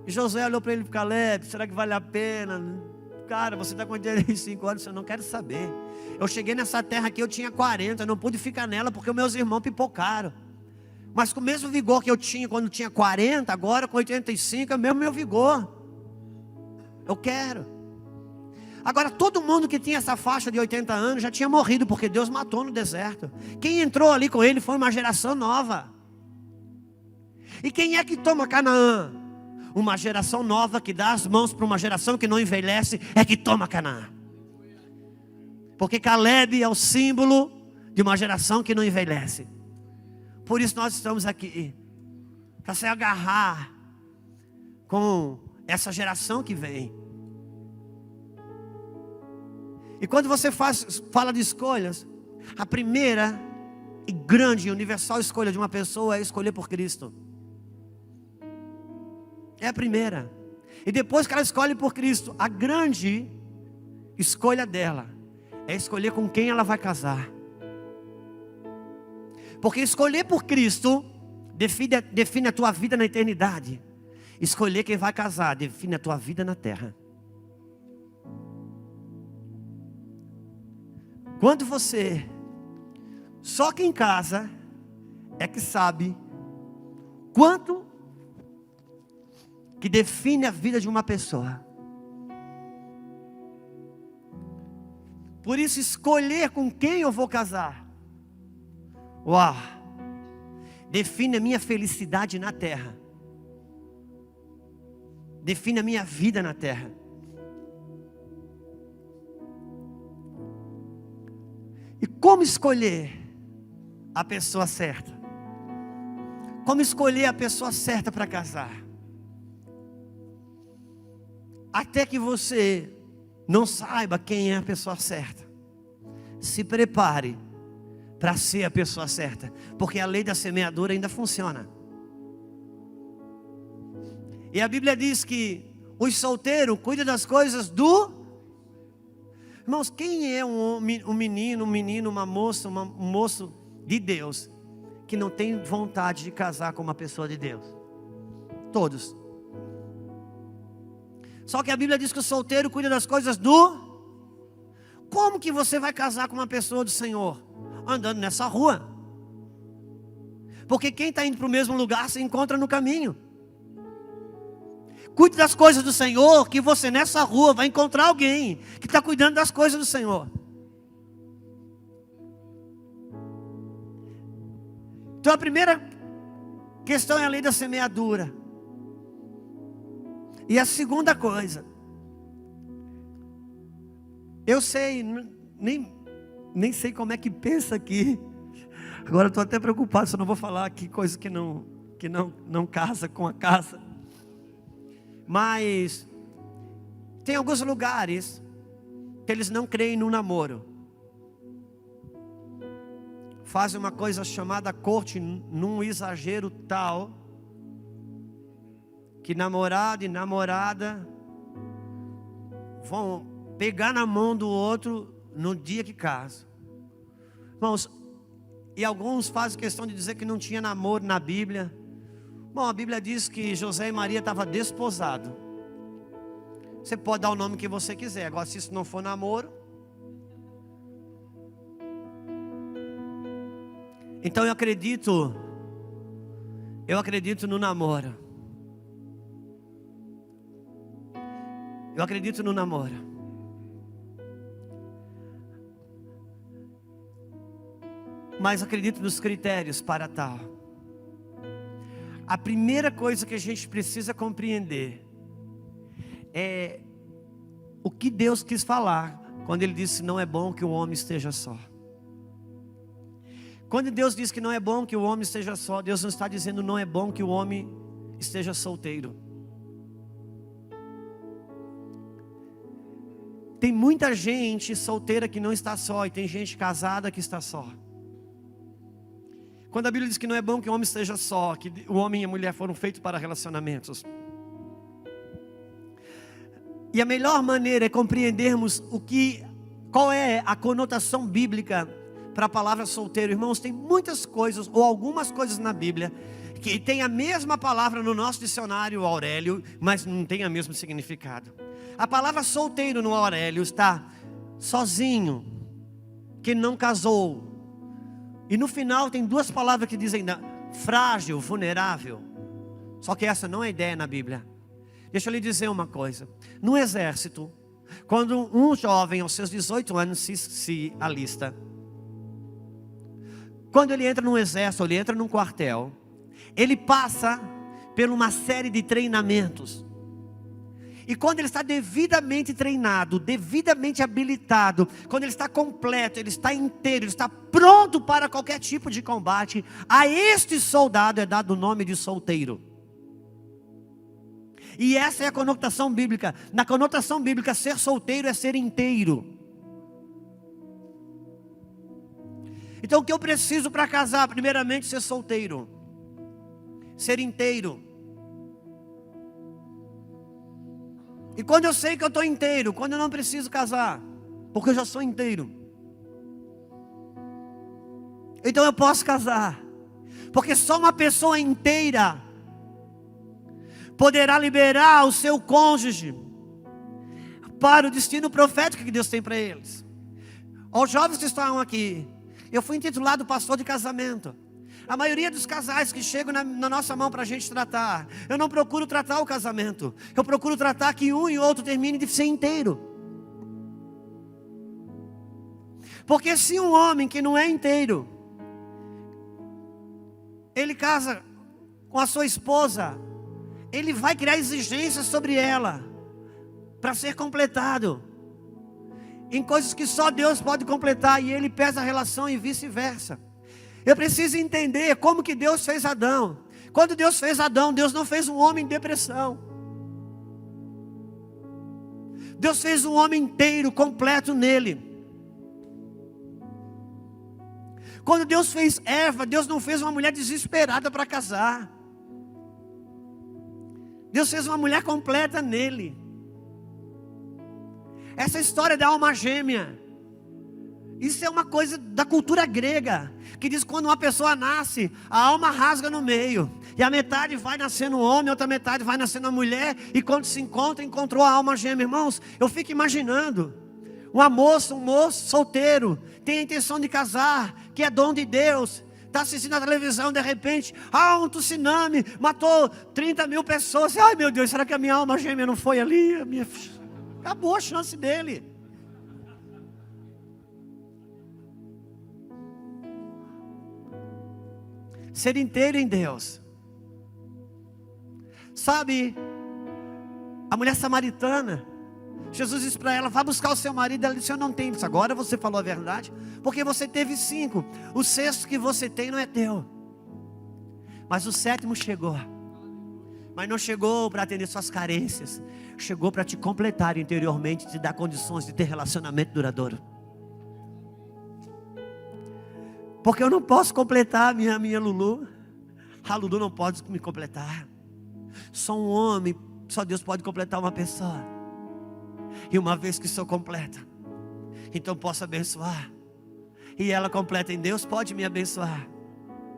E Josué olhou para ele: Caleb, será que vale a pena? Cara, você está com 85 anos, eu não quero saber. Eu cheguei nessa terra aqui, eu tinha 40, eu não pude ficar nela porque meus irmãos pipocaram. Mas com o mesmo vigor que eu tinha quando tinha 40, agora com 85, é o mesmo meu vigor. Eu quero. Agora, todo mundo que tinha essa faixa de 80 anos já tinha morrido, porque Deus matou no deserto. Quem entrou ali com ele foi uma geração nova. E quem é que toma Canaã? Uma geração nova que dá as mãos para uma geração que não envelhece é que toma Canaã. Porque Caleb é o símbolo de uma geração que não envelhece. Por isso nós estamos aqui, para se agarrar com essa geração que vem. E quando você fala de escolhas, a primeira e grande e universal escolha de uma pessoa é escolher por Cristo. É a primeira. E depois que ela escolhe por Cristo, a grande escolha dela é escolher com quem ela vai casar. Porque escolher por Cristo define a tua vida na eternidade. Escolher quem vai casar define a tua vida na terra. Quando você, só quem casa é que sabe quanto que define a vida de uma pessoa. Por isso, escolher com quem eu vou casar, uau, define a minha felicidade na terra. Define a minha vida na terra. E como escolher a pessoa certa? Como escolher a pessoa certa para casar? Até que você não saiba quem é a pessoa certa, se prepare para ser a pessoa certa, porque a lei da semeadura ainda funciona. E a Bíblia diz que os solteiros cuidam das coisas do... Irmãos, quem é um menino, uma moça, um moço de Deus que não tem vontade de casar com uma pessoa de Deus? Todos. Só que a Bíblia diz que o solteiro cuida das coisas do... Como que você vai casar com uma pessoa do Senhor? Andando nessa rua. Porque quem está indo para o mesmo lugar se encontra no caminho. Cuide das coisas do Senhor, que você nessa rua vai encontrar alguém que está cuidando das coisas do Senhor. Então a primeira questão é a lei da semeadura. E a segunda coisa, eu sei, nem sei como é que pensa aqui. Agora estou até preocupado se eu não vou falar aqui coisa que não casa com a casa. Mas tem alguns lugares que eles não creem no namoro. Fazem uma coisa chamada corte num exagero tal que namorado e namorada vão pegar na mão do outro no dia que casam. Irmãos, e alguns fazem questão de dizer que não tinha namoro na Bíblia. Bom, a Bíblia diz que José e Maria estavam desposados. Você pode dar o nome que você quiser. Agora, se isso não for namoro, então eu acredito no namoro. Eu acredito no namoro. Mas acredito nos critérios para tal. A primeira coisa que a gente precisa compreender é o que Deus quis falar quando Ele disse que não é bom que o homem esteja só. Quando Deus diz que não é bom que o homem esteja só, Deus não está dizendo não é bom que o homem esteja solteiro. Tem muita gente solteira que não está só, e tem gente casada que está só. Quando a Bíblia diz que não é bom que o homem esteja só, que o homem e a mulher foram feitos para relacionamentos. E a melhor maneira é compreendermos qual é a conotação bíblica para a palavra solteiro. Irmãos, tem muitas coisas, ou algumas coisas na Bíblia, que tem a mesma palavra no nosso dicionário Aurélio, mas não tem o mesmo significado. A palavra solteiro no Aurélio está sozinho, que não casou. E no final tem duas palavras que dizem frágil, vulnerável. Só que essa não é ideia na Bíblia. Deixa eu lhe dizer uma coisa. No exército, quando um jovem aos seus 18 anos se alista, quando ele entra no exército, ele entra num quartel, ele passa por uma série de treinamentos. E quando ele está devidamente treinado, devidamente habilitado, quando ele está completo, ele está inteiro, ele está pronto para qualquer tipo de combate, a este soldado é dado o nome de solteiro. E essa é a conotação bíblica. Na conotação bíblica, ser solteiro é ser inteiro. Então o que eu preciso para casar? Primeiramente, ser solteiro, ser inteiro. E quando eu sei que eu estou inteiro, quando eu não preciso casar, porque eu já sou inteiro, então eu posso casar, porque só uma pessoa inteira poderá liberar o seu cônjuge para o destino profético que Deus tem para eles. Aos jovens que estão aqui, eu fui intitulado pastor de casamento. A maioria dos casais que chegam na nossa mão para a gente tratar, eu não procuro tratar o casamento, eu procuro tratar que um e outro termine de ser inteiro. Porque se um homem que não é inteiro, ele casa com a sua esposa, ele vai criar exigências sobre ela, para ser completado, em coisas que só Deus pode completar, e ele pesa a relação e vice-versa. Eu preciso entender como que Deus fez Adão. Quando Deus fez Adão, Deus não fez um homem em depressão. Deus fez um homem inteiro, completo nele. Quando Deus fez Eva, Deus não fez uma mulher desesperada para casar. Deus fez uma mulher completa nele. Essa história da alma gêmea, isso é uma coisa da cultura grega, que diz que quando uma pessoa nasce, a alma rasga no meio, e a metade vai nascer no homem, a outra metade vai nascer na mulher, e quando se encontra, encontrou a alma gêmea. Irmãos, eu fico imaginando, um moço solteiro, tem a intenção de casar, que é dom de Deus, está assistindo a televisão, de repente, um tsunami, matou 30 mil pessoas, ai meu Deus, será que a minha alma gêmea não foi ali? Acabou a chance dele. Ser inteiro em Deus. Sabe, a mulher samaritana, Jesus disse para ela, vá buscar o seu marido. Ela disse, eu não tenho. Disse, agora você falou a verdade, porque você teve 5, o 6º que você tem não é teu, mas o 7º chegou. Mas não chegou para atender suas carências, chegou para te completar interiormente, te dar condições de ter relacionamento duradouro. Porque eu não posso completar a minha Lulu, a Lulu não pode me completar. Sou um homem, só Deus pode completar uma pessoa. E uma vez que sou completa, então posso abençoar. E ela completa em Deus, pode me abençoar.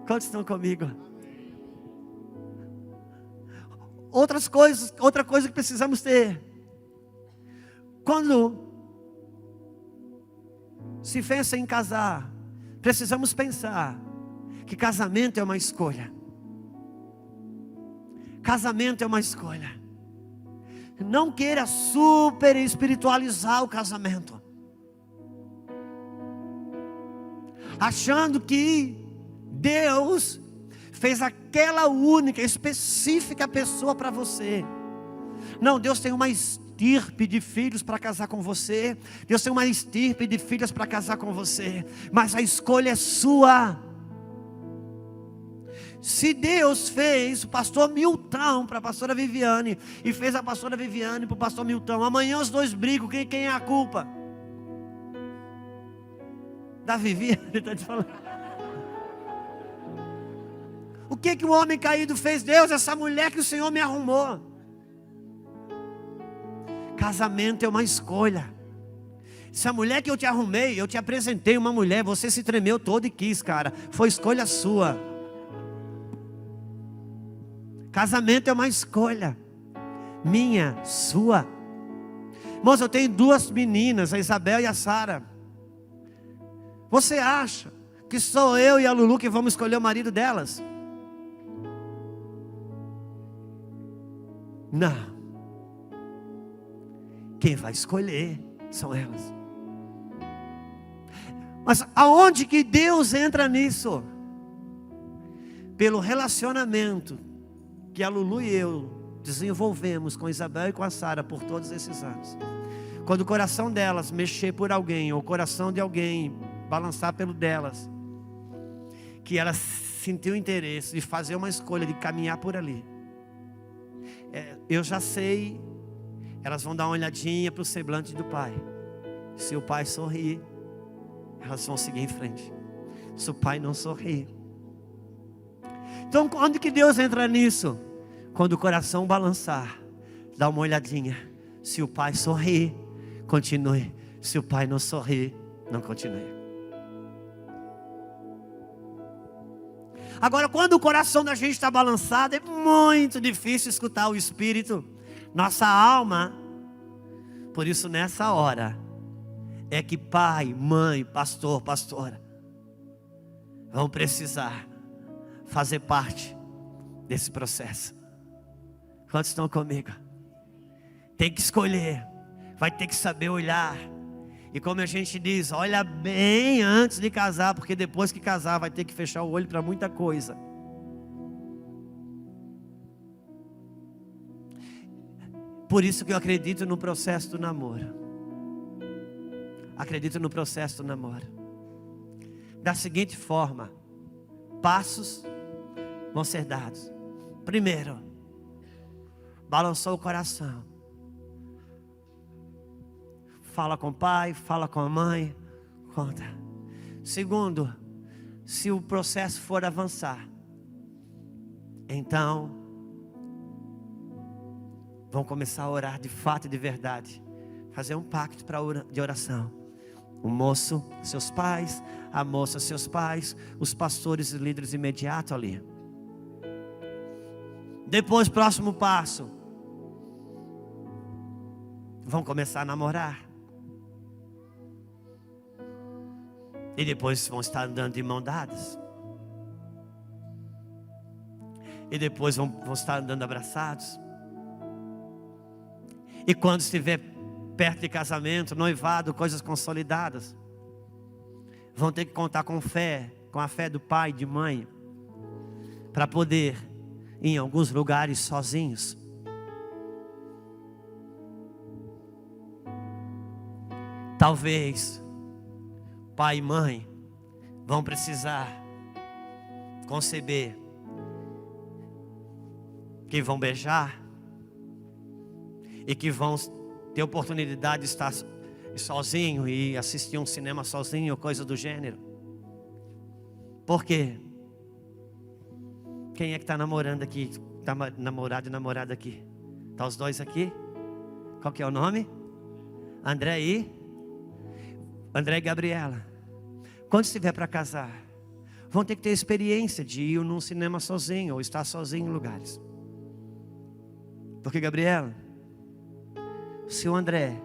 Quantos estão comigo? Outra coisa que precisamos ter, quando se pensa em casar, precisamos pensar que casamento é uma escolha. Casamento é uma escolha. Não queira super espiritualizar o casamento, achando que Deus fez aquela única, específica pessoa para você. Não, Deus tem uma estirpe de filhos para casar com você. Deus tem uma estirpe de filhas para casar com você. Mas a escolha é sua. Se Deus fez o pastor Milton para a pastora Viviane, e fez a pastora Viviane para o pastor Milton, amanhã os dois brigam, quem é a culpa? Da Viviane, está te falando. O que o homem caído fez? Deus, essa mulher que o Senhor me arrumou. Casamento é uma escolha. Se a mulher que eu te arrumei, eu te apresentei uma mulher, você se tremeu todo e quis, cara, foi escolha sua. Casamento é uma escolha minha, sua. Irmãos, eu tenho 2 meninas, a Isabel e a Sara. Você acha que sou eu e a Lulu que vamos escolher o marido delas? Não. Quem vai escolher são elas. Mas aonde que Deus entra nisso? Pelo relacionamento que a Lulu e eu desenvolvemos com a Isabel e com a Sara por todos esses anos. Quando o coração delas mexer por alguém, ou o coração de alguém balançar pelo delas, que elas sentiu interesse de fazer uma escolha, de caminhar por ali, eu já sei, elas vão dar uma olhadinha para o semblante do pai. Se o pai sorrir, elas vão seguir em frente. Se o pai não sorrir, então quando que Deus entra nisso? Quando o coração balançar, dá uma olhadinha, Se o pai sorrir, continue. Se o pai não sorrir, não continue. Agora, quando o coração da gente está balançado, é muito difícil escutar o Espírito. Nossa alma. Por isso, nessa hora, é que pai, mãe, pastor, pastora vão precisar fazer parte desse processo. Quantos estão comigo? Tem que escolher, vai ter que saber olhar. E como a gente diz, olha bem antes de casar, porque depois que casar vai ter que fechar o olho para muita coisa. Por isso que eu acredito no processo do namoro. Acredito no processo do namoro. Da seguinte forma: passos vão ser dados. Primeiro, balançou o coração. Fala com o pai, fala com a mãe, conta. Segundo, se o processo for avançar, então vão começar a orar de fato e de verdade. Fazer um pacto de oração. O moço, seus pais, a moça, seus pais, os pastores e líderes imediatos ali. Depois, próximo passo, vão começar a namorar. E depois vão estar andando de mão dadas. E depois vão estar andando abraçados. E quando estiver perto de casamento, noivado, coisas consolidadas, vão ter que contar com fé, com a fé do pai e de mãe, para poder ir em alguns lugares sozinhos. Talvez pai e mãe vão precisar conceber que vão beijar e que vão ter oportunidade de estar sozinho e assistir um cinema sozinho ou coisa do gênero. Por quê? Quem é que está namorando aqui? Está namorado e namorada aqui? Está os dois aqui? Qual que é o nome? André e Gabriela. Quando estiver para casar, vão ter que ter experiência de ir num cinema sozinho ou estar sozinho em lugares. Porque, Gabriela, se o André,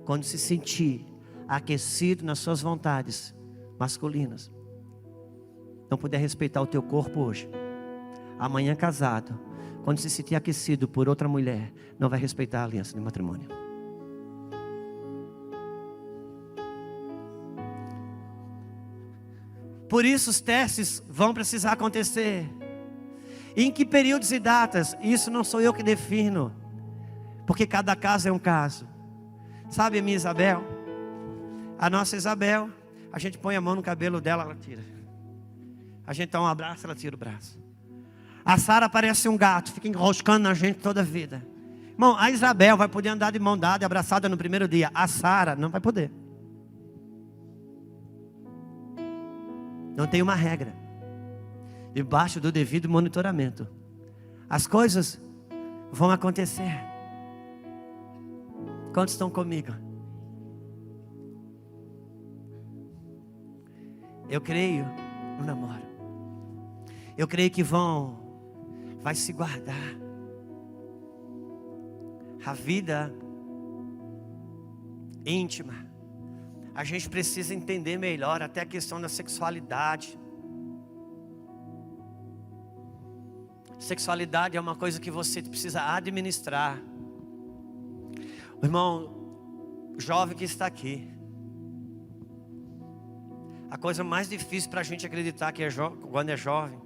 quando se sentir aquecido nas suas vontades masculinas, não puder respeitar o teu corpo hoje, amanhã casado, quando se sentir aquecido por outra mulher, não vai respeitar a aliança de matrimônio. Por isso os testes vão precisar acontecer. E em que períodos e datas? Isso não sou eu que defino, porque cada caso é um caso. Sabe a minha Isabel? A nossa Isabel, a gente põe a mão no cabelo dela, ela tira. A gente dá um abraço, ela tira o braço. A Sara parece um gato, fica enroscando na gente toda a vida. Irmão, a Isabel vai poder andar de mão dada e abraçada no primeiro dia. A Sara não vai poder. Não tem uma regra. Debaixo do devido monitoramento, as coisas vão acontecer. Quantos estão comigo? Eu creio no namoro. Eu creio que vai se guardar. A vida íntima, a gente precisa entender melhor até a questão da sexualidade. Sexualidade é uma coisa que você precisa administrar. O irmão jovem que está aqui, a coisa mais difícil para a gente acreditar que quando é jovem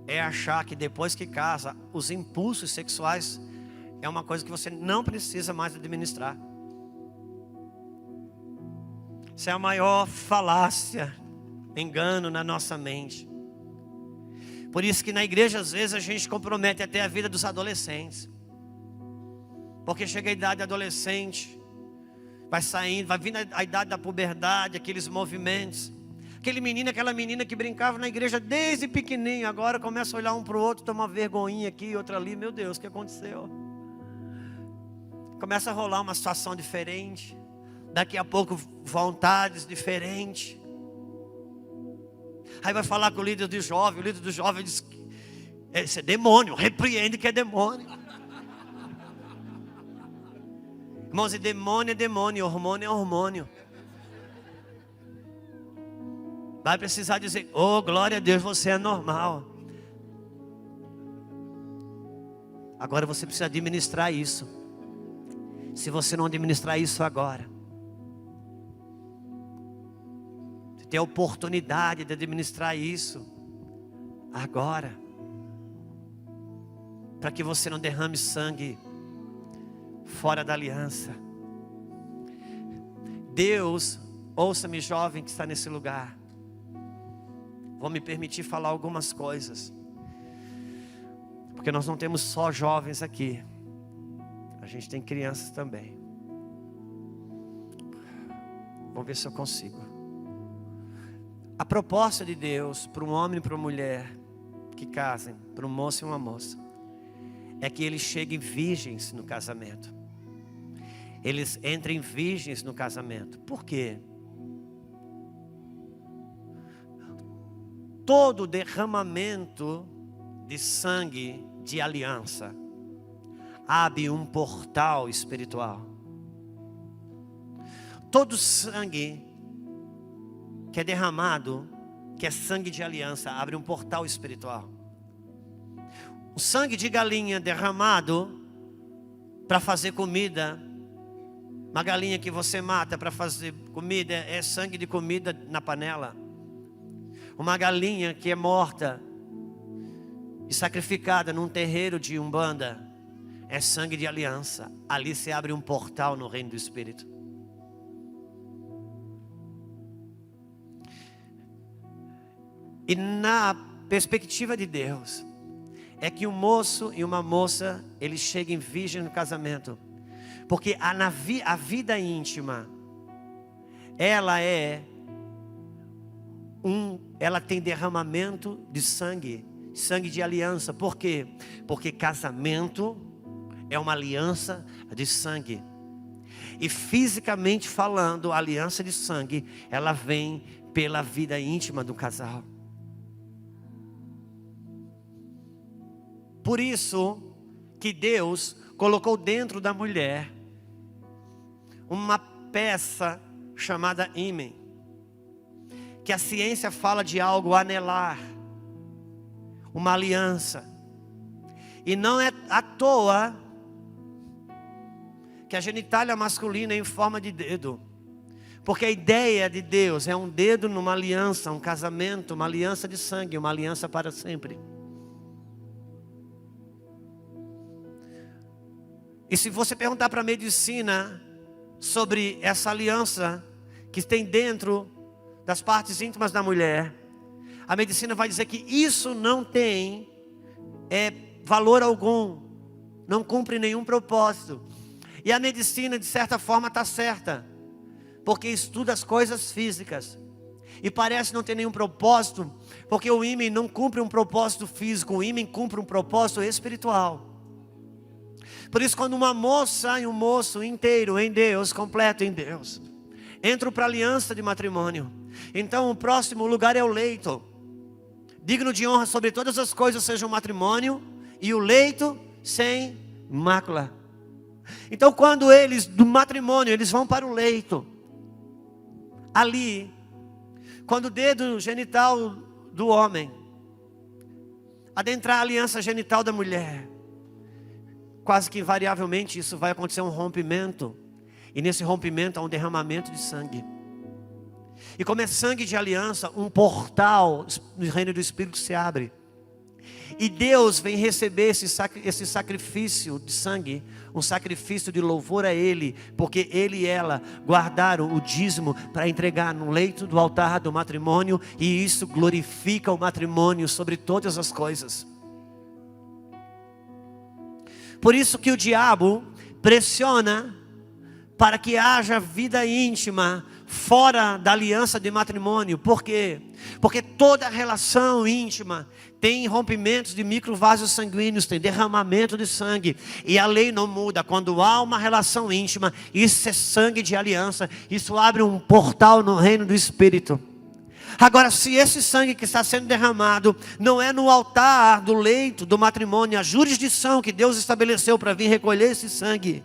é achar que depois que casa, os impulsos sexuais é uma coisa que você não precisa mais administrar. Isso é a maior falácia, engano na nossa mente. Por isso que na igreja às vezes a gente compromete até a vida dos adolescentes. Porque chega a idade adolescente, vai saindo, vai vindo a idade da puberdade, aqueles movimentos. Aquele menino, aquela menina que brincava na igreja desde pequenininho, agora começa a olhar um para o outro, toma uma vergonhinha aqui, outra ali. Meu Deus, o que aconteceu? Começa a rolar uma situação diferente. Daqui a pouco vontades diferentes. Aí vai falar com o líder do jovem. O líder do jovem diz que esse é demônio. Repreende que é demônio. Irmãos, e demônio é demônio. Hormônio é hormônio. Vai precisar dizer: oh, glória a Deus, você é normal. Agora você precisa administrar isso. Se você não administrar isso agora, você tem a oportunidade de administrar isso agora, para que você não derrame sangue fora da aliança. Deus, ouça-me, jovem que está nesse lugar. Vou me permitir falar algumas coisas, porque nós não temos só jovens aqui, a gente tem crianças também. Vamos ver se eu consigo. A proposta de Deus para um homem e para uma mulher que casem, para um moço e uma moça, é que eles cheguem virgens no casamento. Eles entrem virgens no casamento. Por quê? Todo derramamento de sangue de aliança abre um portal espiritual. Todo sangue que é derramado, que é sangue de aliança, abre um portal espiritual. O sangue de galinha derramado para fazer comida, uma galinha que você mata para fazer comida, é sangue de comida na panela. Uma galinha que é morta e sacrificada num terreiro de Umbanda, é sangue de aliança. Ali se abre um portal no reino do Espírito. E na perspectiva de Deus, é que um moço e uma moça, eles cheguem virgem no casamento. Porque a vida íntima, ela tem derramamento de sangue, sangue de aliança. Por quê? Porque casamento é uma aliança de sangue. E fisicamente falando, a aliança de sangue, ela vem pela vida íntima do casal. Por isso que Deus colocou dentro da mulher uma peça chamada ímen, que a ciência fala de algo anelar, uma aliança. E não é à toa que a genitália masculina é em forma de dedo, porque a ideia de Deus é um dedo numa aliança, um casamento, uma aliança de sangue, uma aliança para sempre. E se você perguntar para a medicina sobre essa aliança que tem dentro das partes íntimas da mulher, a medicina vai dizer que isso não tem valor algum, não cumpre nenhum propósito. E a medicina de certa forma está certa, porque estuda as coisas físicas e parece não ter nenhum propósito, porque o ímã não cumpre um propósito físico, o ímã cumpre um propósito espiritual. Por isso, quando uma moça e um moço inteiro em Deus, completo em Deus, entram para a aliança de matrimônio, então o próximo lugar é o leito. Digno de honra sobre todas as coisas seja o matrimônio e o leito sem mácula. Então quando eles, do matrimônio, eles vão para o leito, ali, quando o dedo genital do homem adentrar a aliança genital da mulher, quase que invariavelmente isso vai acontecer um rompimento. E nesse rompimento há um derramamento de sangue. E como é sangue de aliança, um portal no reino do Espírito se abre. E Deus vem receber esse sacrifício de sangue, um sacrifício de louvor a Ele, porque Ele e ela guardaram o dízimo para entregar no leito do altar do matrimônio, e isso glorifica o matrimônio sobre todas as coisas. Por isso que o diabo pressiona para que haja vida íntima fora da aliança de matrimônio. Por quê? Porque toda relação íntima tem rompimentos de microvasos sanguíneos, tem derramamento de sangue. E a lei não muda. Quando há uma relação íntima, isso é sangue de aliança. Isso abre um portal no reino do Espírito. Agora, se esse sangue que está sendo derramado não é no altar do leito do matrimônio, a jurisdição que Deus estabeleceu para vir recolher esse sangue,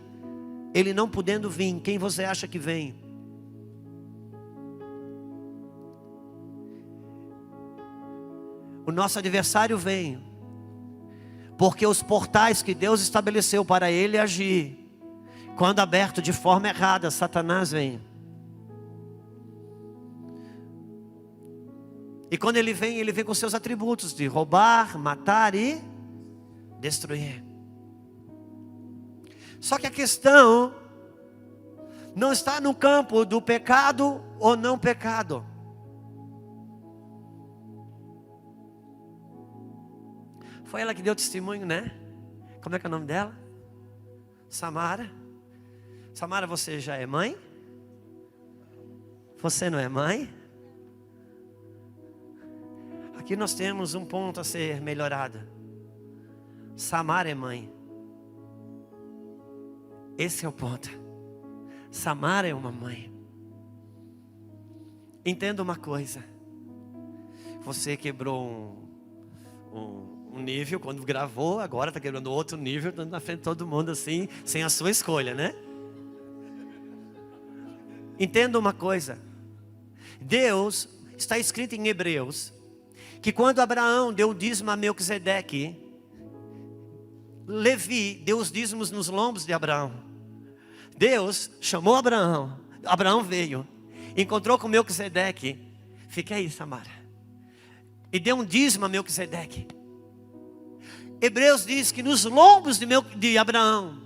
ele não podendo vir, quem você acha que vem? O nosso adversário vem, porque os portais que Deus estabeleceu para ele agir, quando aberto de forma errada, Satanás vem. E quando ele vem com seus atributos de roubar, matar e destruir. Só que a questão não está no campo do pecado ou não pecado. Foi ela que deu testemunho, né? Como é que é o nome dela? Samara. Samara, você já é mãe? Você não é mãe? Aqui nós temos um ponto a ser melhorado. Samara é mãe. Esse é o ponto. Samara é uma mãe. Entenda uma coisa. Você quebrou um nível quando gravou, agora está quebrando outro nível, estando na frente de todo mundo assim, sem a sua escolha, né? Entenda uma coisa. Deus, está escrito em Hebreus, que quando Abraão deu o dízimo a Melquisedeque, Levi deu os dízimos nos lombos de Abraão. Deus chamou Abraão, Abraão veio, encontrou com Melquisedeque, fica aí, Samara, e deu um dízimo a Melquisedeque. Hebreus diz que nos lombos de Abraão,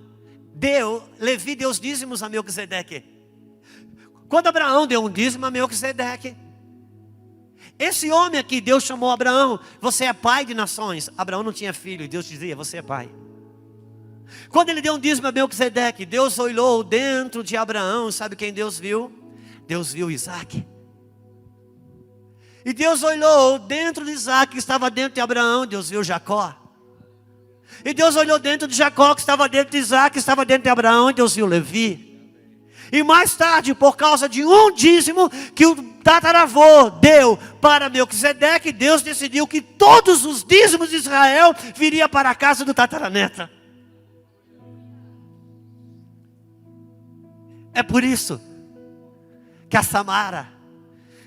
Levi deu os dízimos a Melquisedeque. Quando Abraão deu um dízimo a Melquisedeque, esse homem aqui, Deus chamou Abraão, você é pai de nações. Abraão não tinha filho, e Deus dizia, você é pai. Quando ele deu um dízimo a Melquisedeque, Deus olhou dentro de Abraão, sabe quem Deus viu? Deus viu Isaac. E Deus olhou dentro de Isaac, que estava dentro de Abraão, Deus viu Jacó. E Deus olhou dentro de Jacó, que estava dentro de Isaac, que estava dentro de Abraão, e Deus viu Levi. E mais tarde, por causa de um dízimo que o tataravô deu para Melquisedeque, Deus decidiu que todos os dízimos de Israel viria para a casa do tataraneta. É por isso que a Samara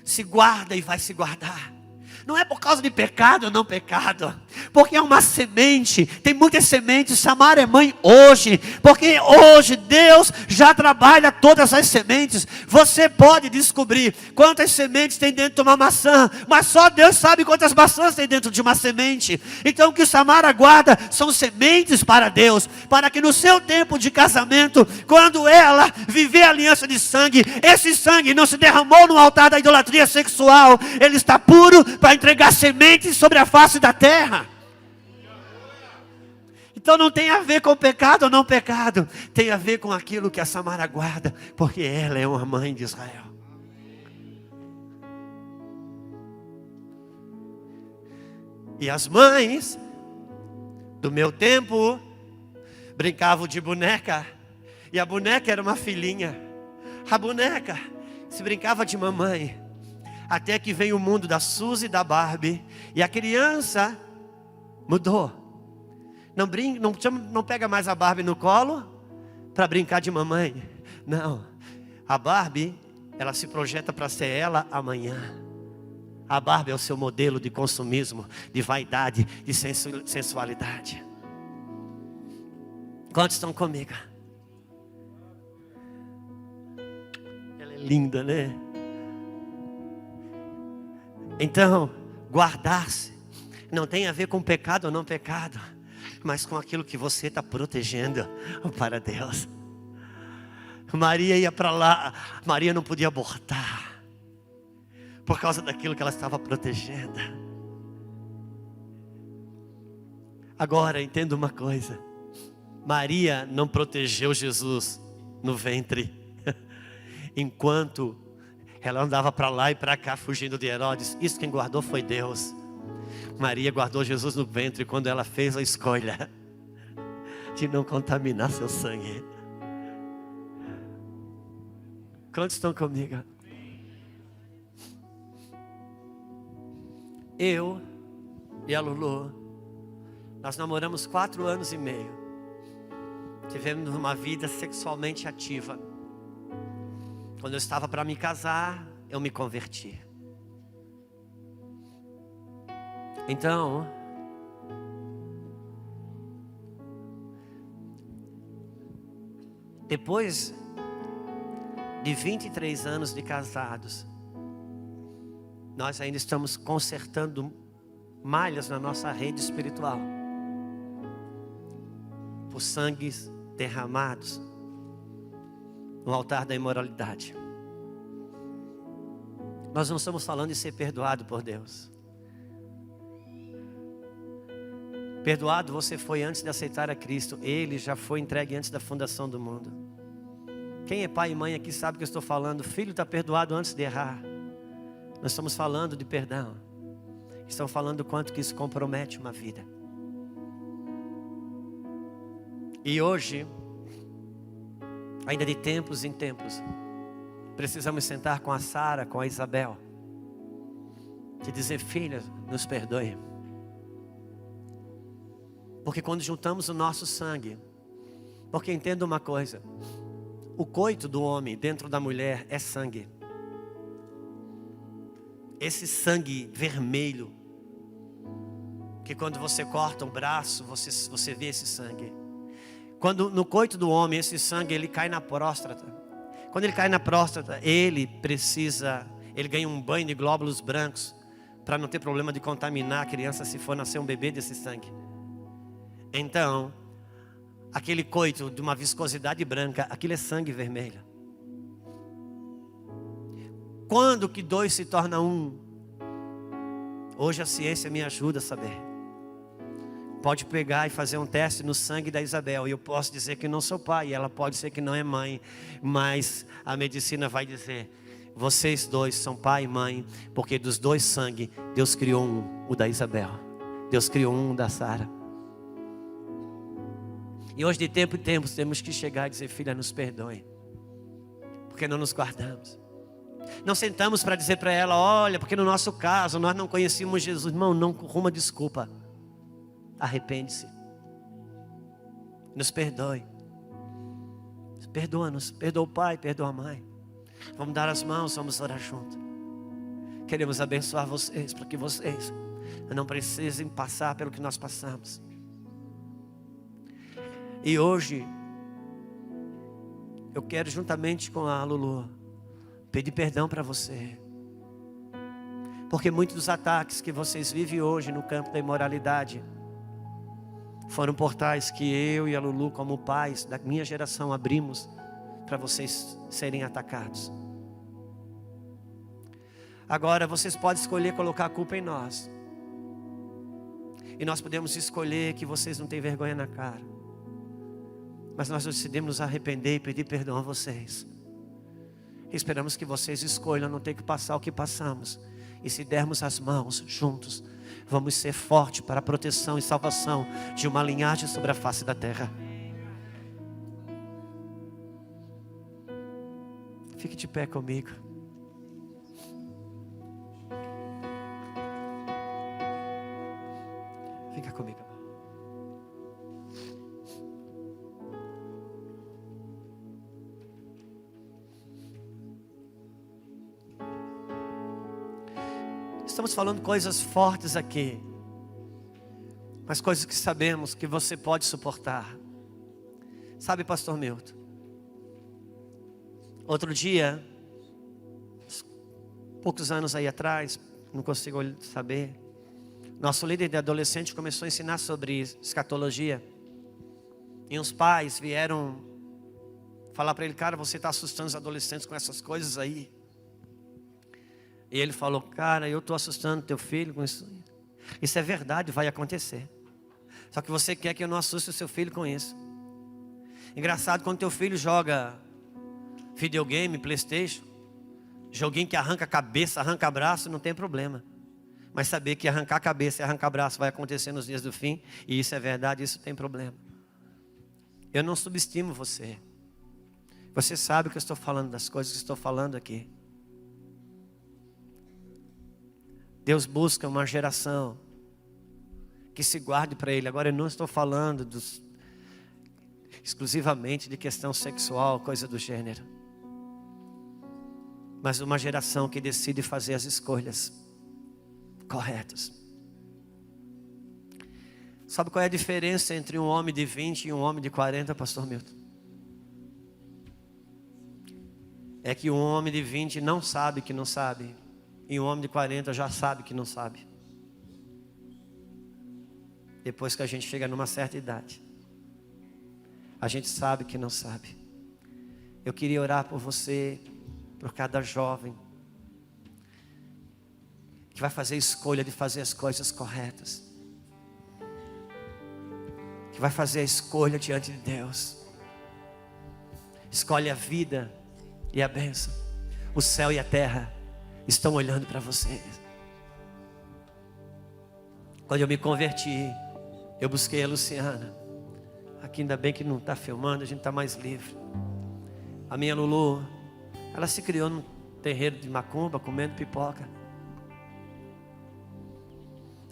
se guarda e vai se guardar. Não é por causa de pecado ou não pecado, porque é uma semente, tem muitas sementes. Samara é mãe hoje, porque hoje Deus já trabalha todas as sementes. Você pode descobrir quantas sementes tem dentro de uma maçã, mas só Deus sabe quantas maçãs tem dentro de uma semente. Então o que Samara guarda são sementes para Deus, para que no seu tempo de casamento, quando ela viver a aliança de sangue, esse sangue não se derramou no altar da idolatria sexual, ele está puro para entregar sementes sobre a face da terra. Então não tem a ver com pecado ou não pecado, tem a ver com aquilo que a Samara guarda, porque ela é uma mãe de Israel. E as mães do meu tempo brincavam de boneca, e a boneca era uma filhinha. A boneca se brincava de mamãe. Até que veio o mundo da Suzy e da Barbie, e a criança mudou. Não pega mais a Barbie no colo para brincar de mamãe. Não, a Barbie, ela se projeta para ser ela amanhã. A Barbie é o seu modelo de consumismo, de vaidade, de sensualidade. Quantos estão comigo? Ela é linda, né? Então, guardar-se não tem a ver com pecado ou não pecado, mas com aquilo que você está protegendo para Deus. Maria ia para lá, Maria não podia abortar, por causa daquilo que ela estava protegendo. Agora, entenda uma coisa, Maria não protegeu Jesus no ventre, enquanto Ela andava para lá e para cá fugindo de Herodes. Isso quem guardou foi Deus. Maria guardou Jesus no ventre quando ela fez a escolha de não contaminar seu sangue. Quantos estão comigo? Eu e a Lulu, nós namoramos 4 anos e meio. Tivemos uma vida sexualmente ativa. Quando eu estava para me casar, eu me converti. Então, depois de 23 anos de casados, nós ainda estamos consertando malhas na nossa rede espiritual, por sangues derramados no altar da imoralidade. Nós não estamos falando de ser perdoado por Deus. Perdoado você foi antes de aceitar a Cristo. Ele já foi entregue antes da fundação do mundo. Quem é pai e mãe aqui sabe que eu estou falando. Filho está perdoado antes de errar. Nós estamos falando de perdão. Estamos falando do quanto que isso compromete uma vida. E hoje, ainda de tempos em tempos, precisamos sentar com a Sara, com a Isabel, e dizer: filha, nos perdoe. Porque quando juntamos o nosso sangue, porque entenda uma coisa, o coito do homem dentro da mulher é sangue. Esse sangue vermelho, que quando você corta o braço, você vê esse sangue. Quando no coito do homem, esse sangue ele cai na próstata. Quando ele cai na próstata, ele ganha um banho de glóbulos brancos, para não ter problema de contaminar a criança se for nascer um bebê desse sangue. Então, aquele coito de uma viscosidade branca, aquilo é sangue vermelho. Quando que 2 se torna 1? Hoje a ciência me ajuda a saber. Pode pegar e fazer um teste no sangue da Isabel, e eu posso dizer que não sou pai, e ela pode ser que não é mãe, mas a medicina vai dizer: vocês 2 são pai e mãe, porque dos 2 sangue, Deus criou um, o da Isabel. Deus criou um da Sara. E hoje de tempo em tempo temos que chegar e dizer: filha, nos perdoe, porque não nos guardamos. Não sentamos para dizer para ela: olha, porque no nosso caso nós não conhecíamos Jesus. Irmão, não arruma desculpa. Arrepende-se. Nos perdoe. Perdoa-nos. Perdoa o pai, perdoa a mãe. Vamos dar as mãos, vamos orar junto. Queremos abençoar vocês, para que vocês não precisem passar pelo que nós passamos. E hoje eu quero, juntamente com a Lulu, pedir perdão para você, porque muitos dos ataques que vocês vivem hoje no campo da imoralidade foram portais que eu e a Lulu, como pais da minha geração, abrimos para vocês serem atacados. Agora vocês podem escolher colocar a culpa em nós, e nós podemos escolher que vocês não têm vergonha na cara, mas nós decidimos nos arrepender e pedir perdão a vocês. Esperamos que vocês escolham não ter que passar o que passamos, e se dermos as mãos juntos, vamos ser fortes para a proteção e salvação de uma linhagem sobre a face da terra. Fique de pé comigo. Fica comigo. Estamos falando coisas fortes aqui, mas coisas que sabemos que você pode suportar. Sabe, pastor Milton, outro dia, poucos anos aí atrás, não consigo saber, nosso líder de adolescente começou a ensinar sobre escatologia, e uns pais vieram falar para ele: cara, você está assustando os adolescentes com essas coisas aí. E ele falou: cara, eu estou assustando teu filho com isso. Isso é verdade, vai acontecer. Só que você quer que eu não assuste o seu filho com isso. Engraçado, quando teu filho joga videogame, PlayStation, Joguinho que arranca a cabeça, arranca braço, não tem problema. Mas saber que arrancar a cabeça e arrancar braço vai acontecer nos dias do fim, e isso é verdade, isso tem problema. Eu não subestimo você. Você sabe que eu estou falando das coisas que estou falando aqui. Deus busca uma geração que se guarde para Ele. Agora eu não estou falando exclusivamente de questão sexual, coisa do gênero. Mas uma geração que decide fazer as escolhas corretas. Sabe qual é a diferença entre um homem de 20 e um homem de 40, pastor Milton? É que um homem de 20 não sabe que não sabe, e um homem de 40 já sabe que não sabe. Depois que a gente chega numa certa idade, a gente sabe que não sabe. Eu queria orar por você, por cada jovem que vai fazer a escolha de fazer as coisas corretas, que vai fazer a escolha diante de Deus. Escolhe a vida e a bênção. O céu e a terra estão olhando para você. Quando eu me converti, eu busquei a Luciana. Aqui ainda bem que não está filmando, a gente está mais livre. A minha Lulu, ela se criou num terreiro de macumba, comendo pipoca.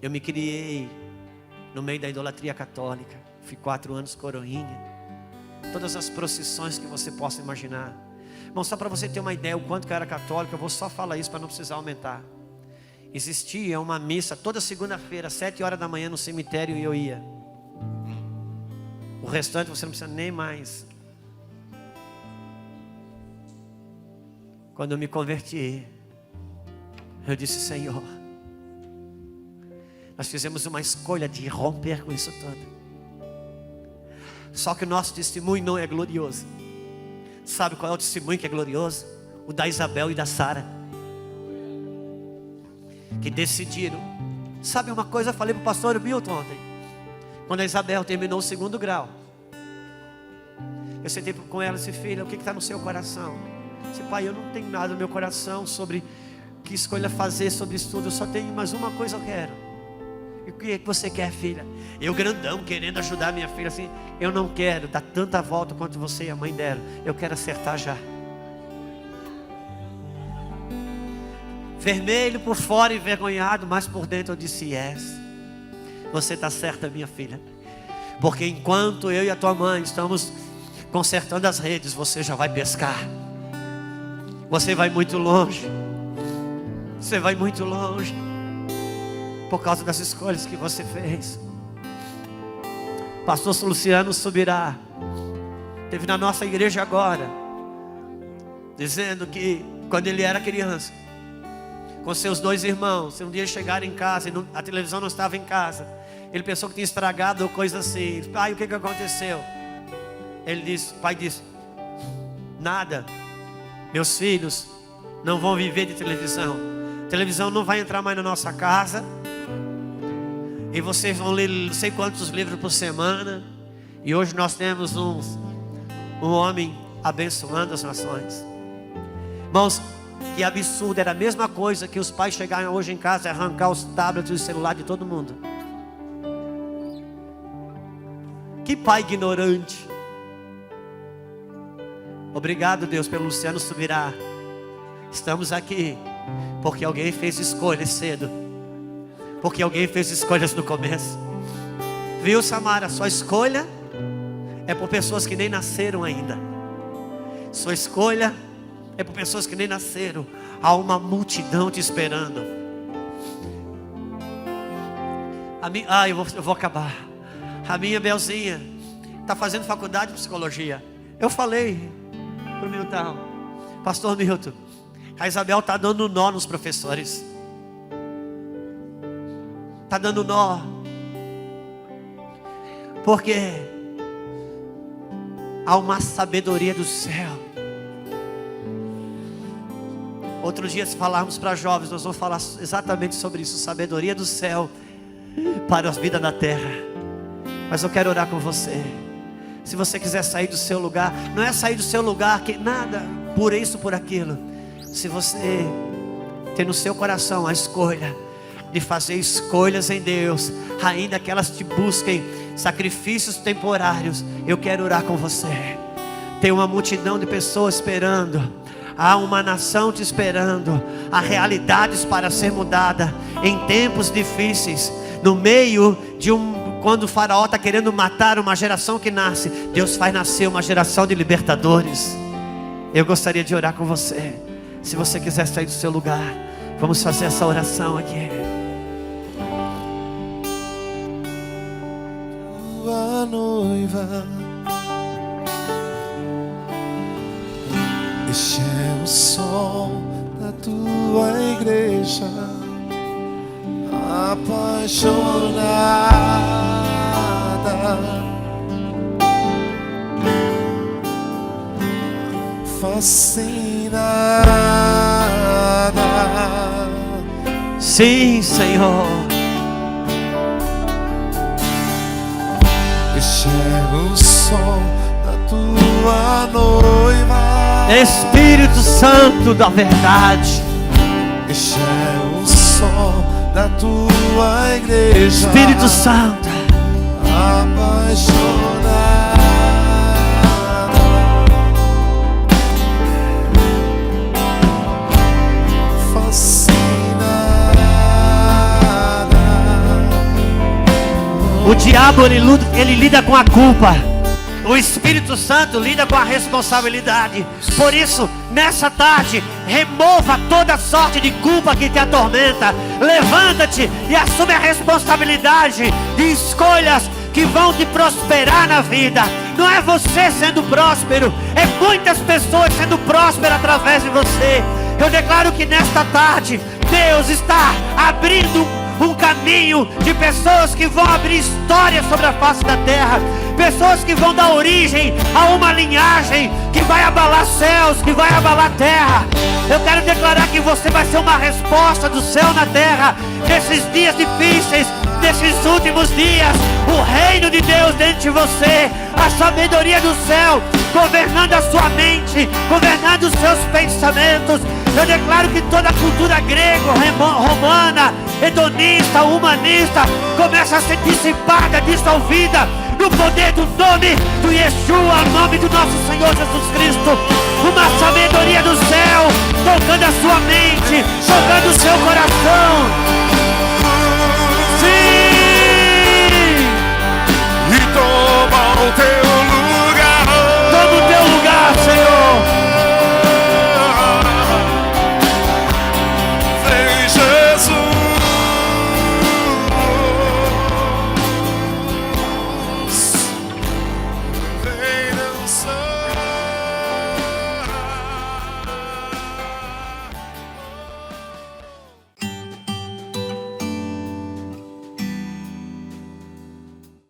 Eu me criei no meio da idolatria católica. Fui 4 anos coroinha. Todas as procissões que você possa imaginar. Bom, só para você ter uma ideia o quanto que eu era católico, eu vou só falar isso para não precisar aumentar. Existia uma missa toda segunda-feira, 7 horas da manhã no cemitério, e eu ia. O restante você não precisa nem mais. Quando eu me converti, eu disse: Senhor, nós fizemos uma escolha de romper com isso tudo. Só que o nosso testemunho não é glorioso. Sabe qual é o testemunho que é glorioso? O da Isabel e da Sara, que decidiram. Sabe uma coisa, eu falei para o pastor Milton ontem. Quando a Isabel terminou o 2º grau, eu sentei com ela e disse: filha, o que está no seu coração? Eu disse: pai, eu não tenho nada no meu coração sobre que escolha fazer sobre isso tudo. Eu só tenho mais uma coisa eu quero. E o que é que você quer, filha? Eu grandão, querendo ajudar minha filha assim. Eu não quero dar tanta volta quanto você e a mãe deram. Eu quero acertar já. Vermelho por fora, envergonhado, mas por dentro eu disse: yes, você está certa, minha filha. Porque enquanto eu e a tua mãe estamos consertando as redes, você já vai pescar. Você vai muito longe. Você vai muito longe. Por causa das escolhas que você fez. Pastor Luciano Subirá esteve na nossa igreja agora, dizendo que quando ele era criança, com seus 2 irmãos, um dia chegaram em casa e a televisão não estava em casa. Ele pensou que tinha estragado ou coisa assim. Pai, o que aconteceu? Ele disse, o pai disse: nada, meus filhos não vão viver de televisão. Televisão não vai entrar mais na nossa casa. E vocês vão ler não sei quantos livros por semana. E hoje nós temos um homem abençoando as nações. Irmãos, que absurdo. Era a mesma coisa que os pais chegarem hoje em casa e arrancar os tablets e o celular de todo mundo. Que pai ignorante. Obrigado, Deus, pelo Luciano Subirá. Estamos aqui porque alguém fez escolhas cedo. Porque alguém fez escolhas no começo. Viu, Samara? Sua escolha é por pessoas que nem nasceram ainda. Sua escolha é por pessoas que nem nasceram. Há uma multidão te esperando. Eu vou acabar. A minha Belzinha está fazendo faculdade de psicologia. Eu falei para o Milton: pastor Milton, a Isabel está dando nó nos professores. Está dando nó. Porque há uma sabedoria do céu. Outro dia, se falarmos para jovens, nós vamos falar exatamente sobre isso. Sabedoria do céu para a vida da terra. Mas eu quero orar com você. Se você quiser sair do seu lugar, não é sair do seu lugar que nada, por isso, por aquilo, Se você tem no seu coração a escolha de fazer escolhas em Deus, ainda que elas te busquem sacrifícios temporários, eu quero orar com você. Tem uma multidão de pessoas esperando, há uma nação te esperando, há realidades para ser mudada em tempos difíceis. No meio de quando o faraó está querendo matar uma geração que nasce, Deus faz nascer uma geração de libertadores. Eu gostaria de orar com você. Se você quiser sair do seu lugar, vamos fazer essa oração aqui. Tua noiva, este é o som da tua igreja apaixonada, fascinada. Sim, Senhor. Este é o som da tua noiva, Espírito Santo da verdade. este é o som da tua igreja, Espírito Santo, apaixonada, fascinada. o diabo ele lida com a culpa, o Espírito Santo lida com a responsabilidade. Por isso, nessa tarde, remova toda sorte de culpa que te atormenta. Levanta-te e assume a responsabilidade de escolhas que vão te prosperar na vida. Não é você sendo próspero, é muitas pessoas sendo prósperas através de você. Eu declaro que nesta tarde, Deus está abrindo um caminho de pessoas que vão abrir histórias sobre a face da terra. Pessoas que vão dar origem a uma linhagem que vai abalar céus, que vai abalar terra. Eu quero declarar que você vai ser uma resposta do céu na terra, nesses dias difíceis, nesses últimos dias. O reino de Deus dentro de você, a sabedoria do céu governando a sua mente, governando os seus pensamentos. Eu declaro que toda a cultura grega, romana, hedonista, humanista começa a ser dissipada, dissolvida no poder do nome do Yeshua, o nome do nosso Senhor Jesus Cristo. Uma sabedoria do céu tocando a sua mente, tocando o seu coração.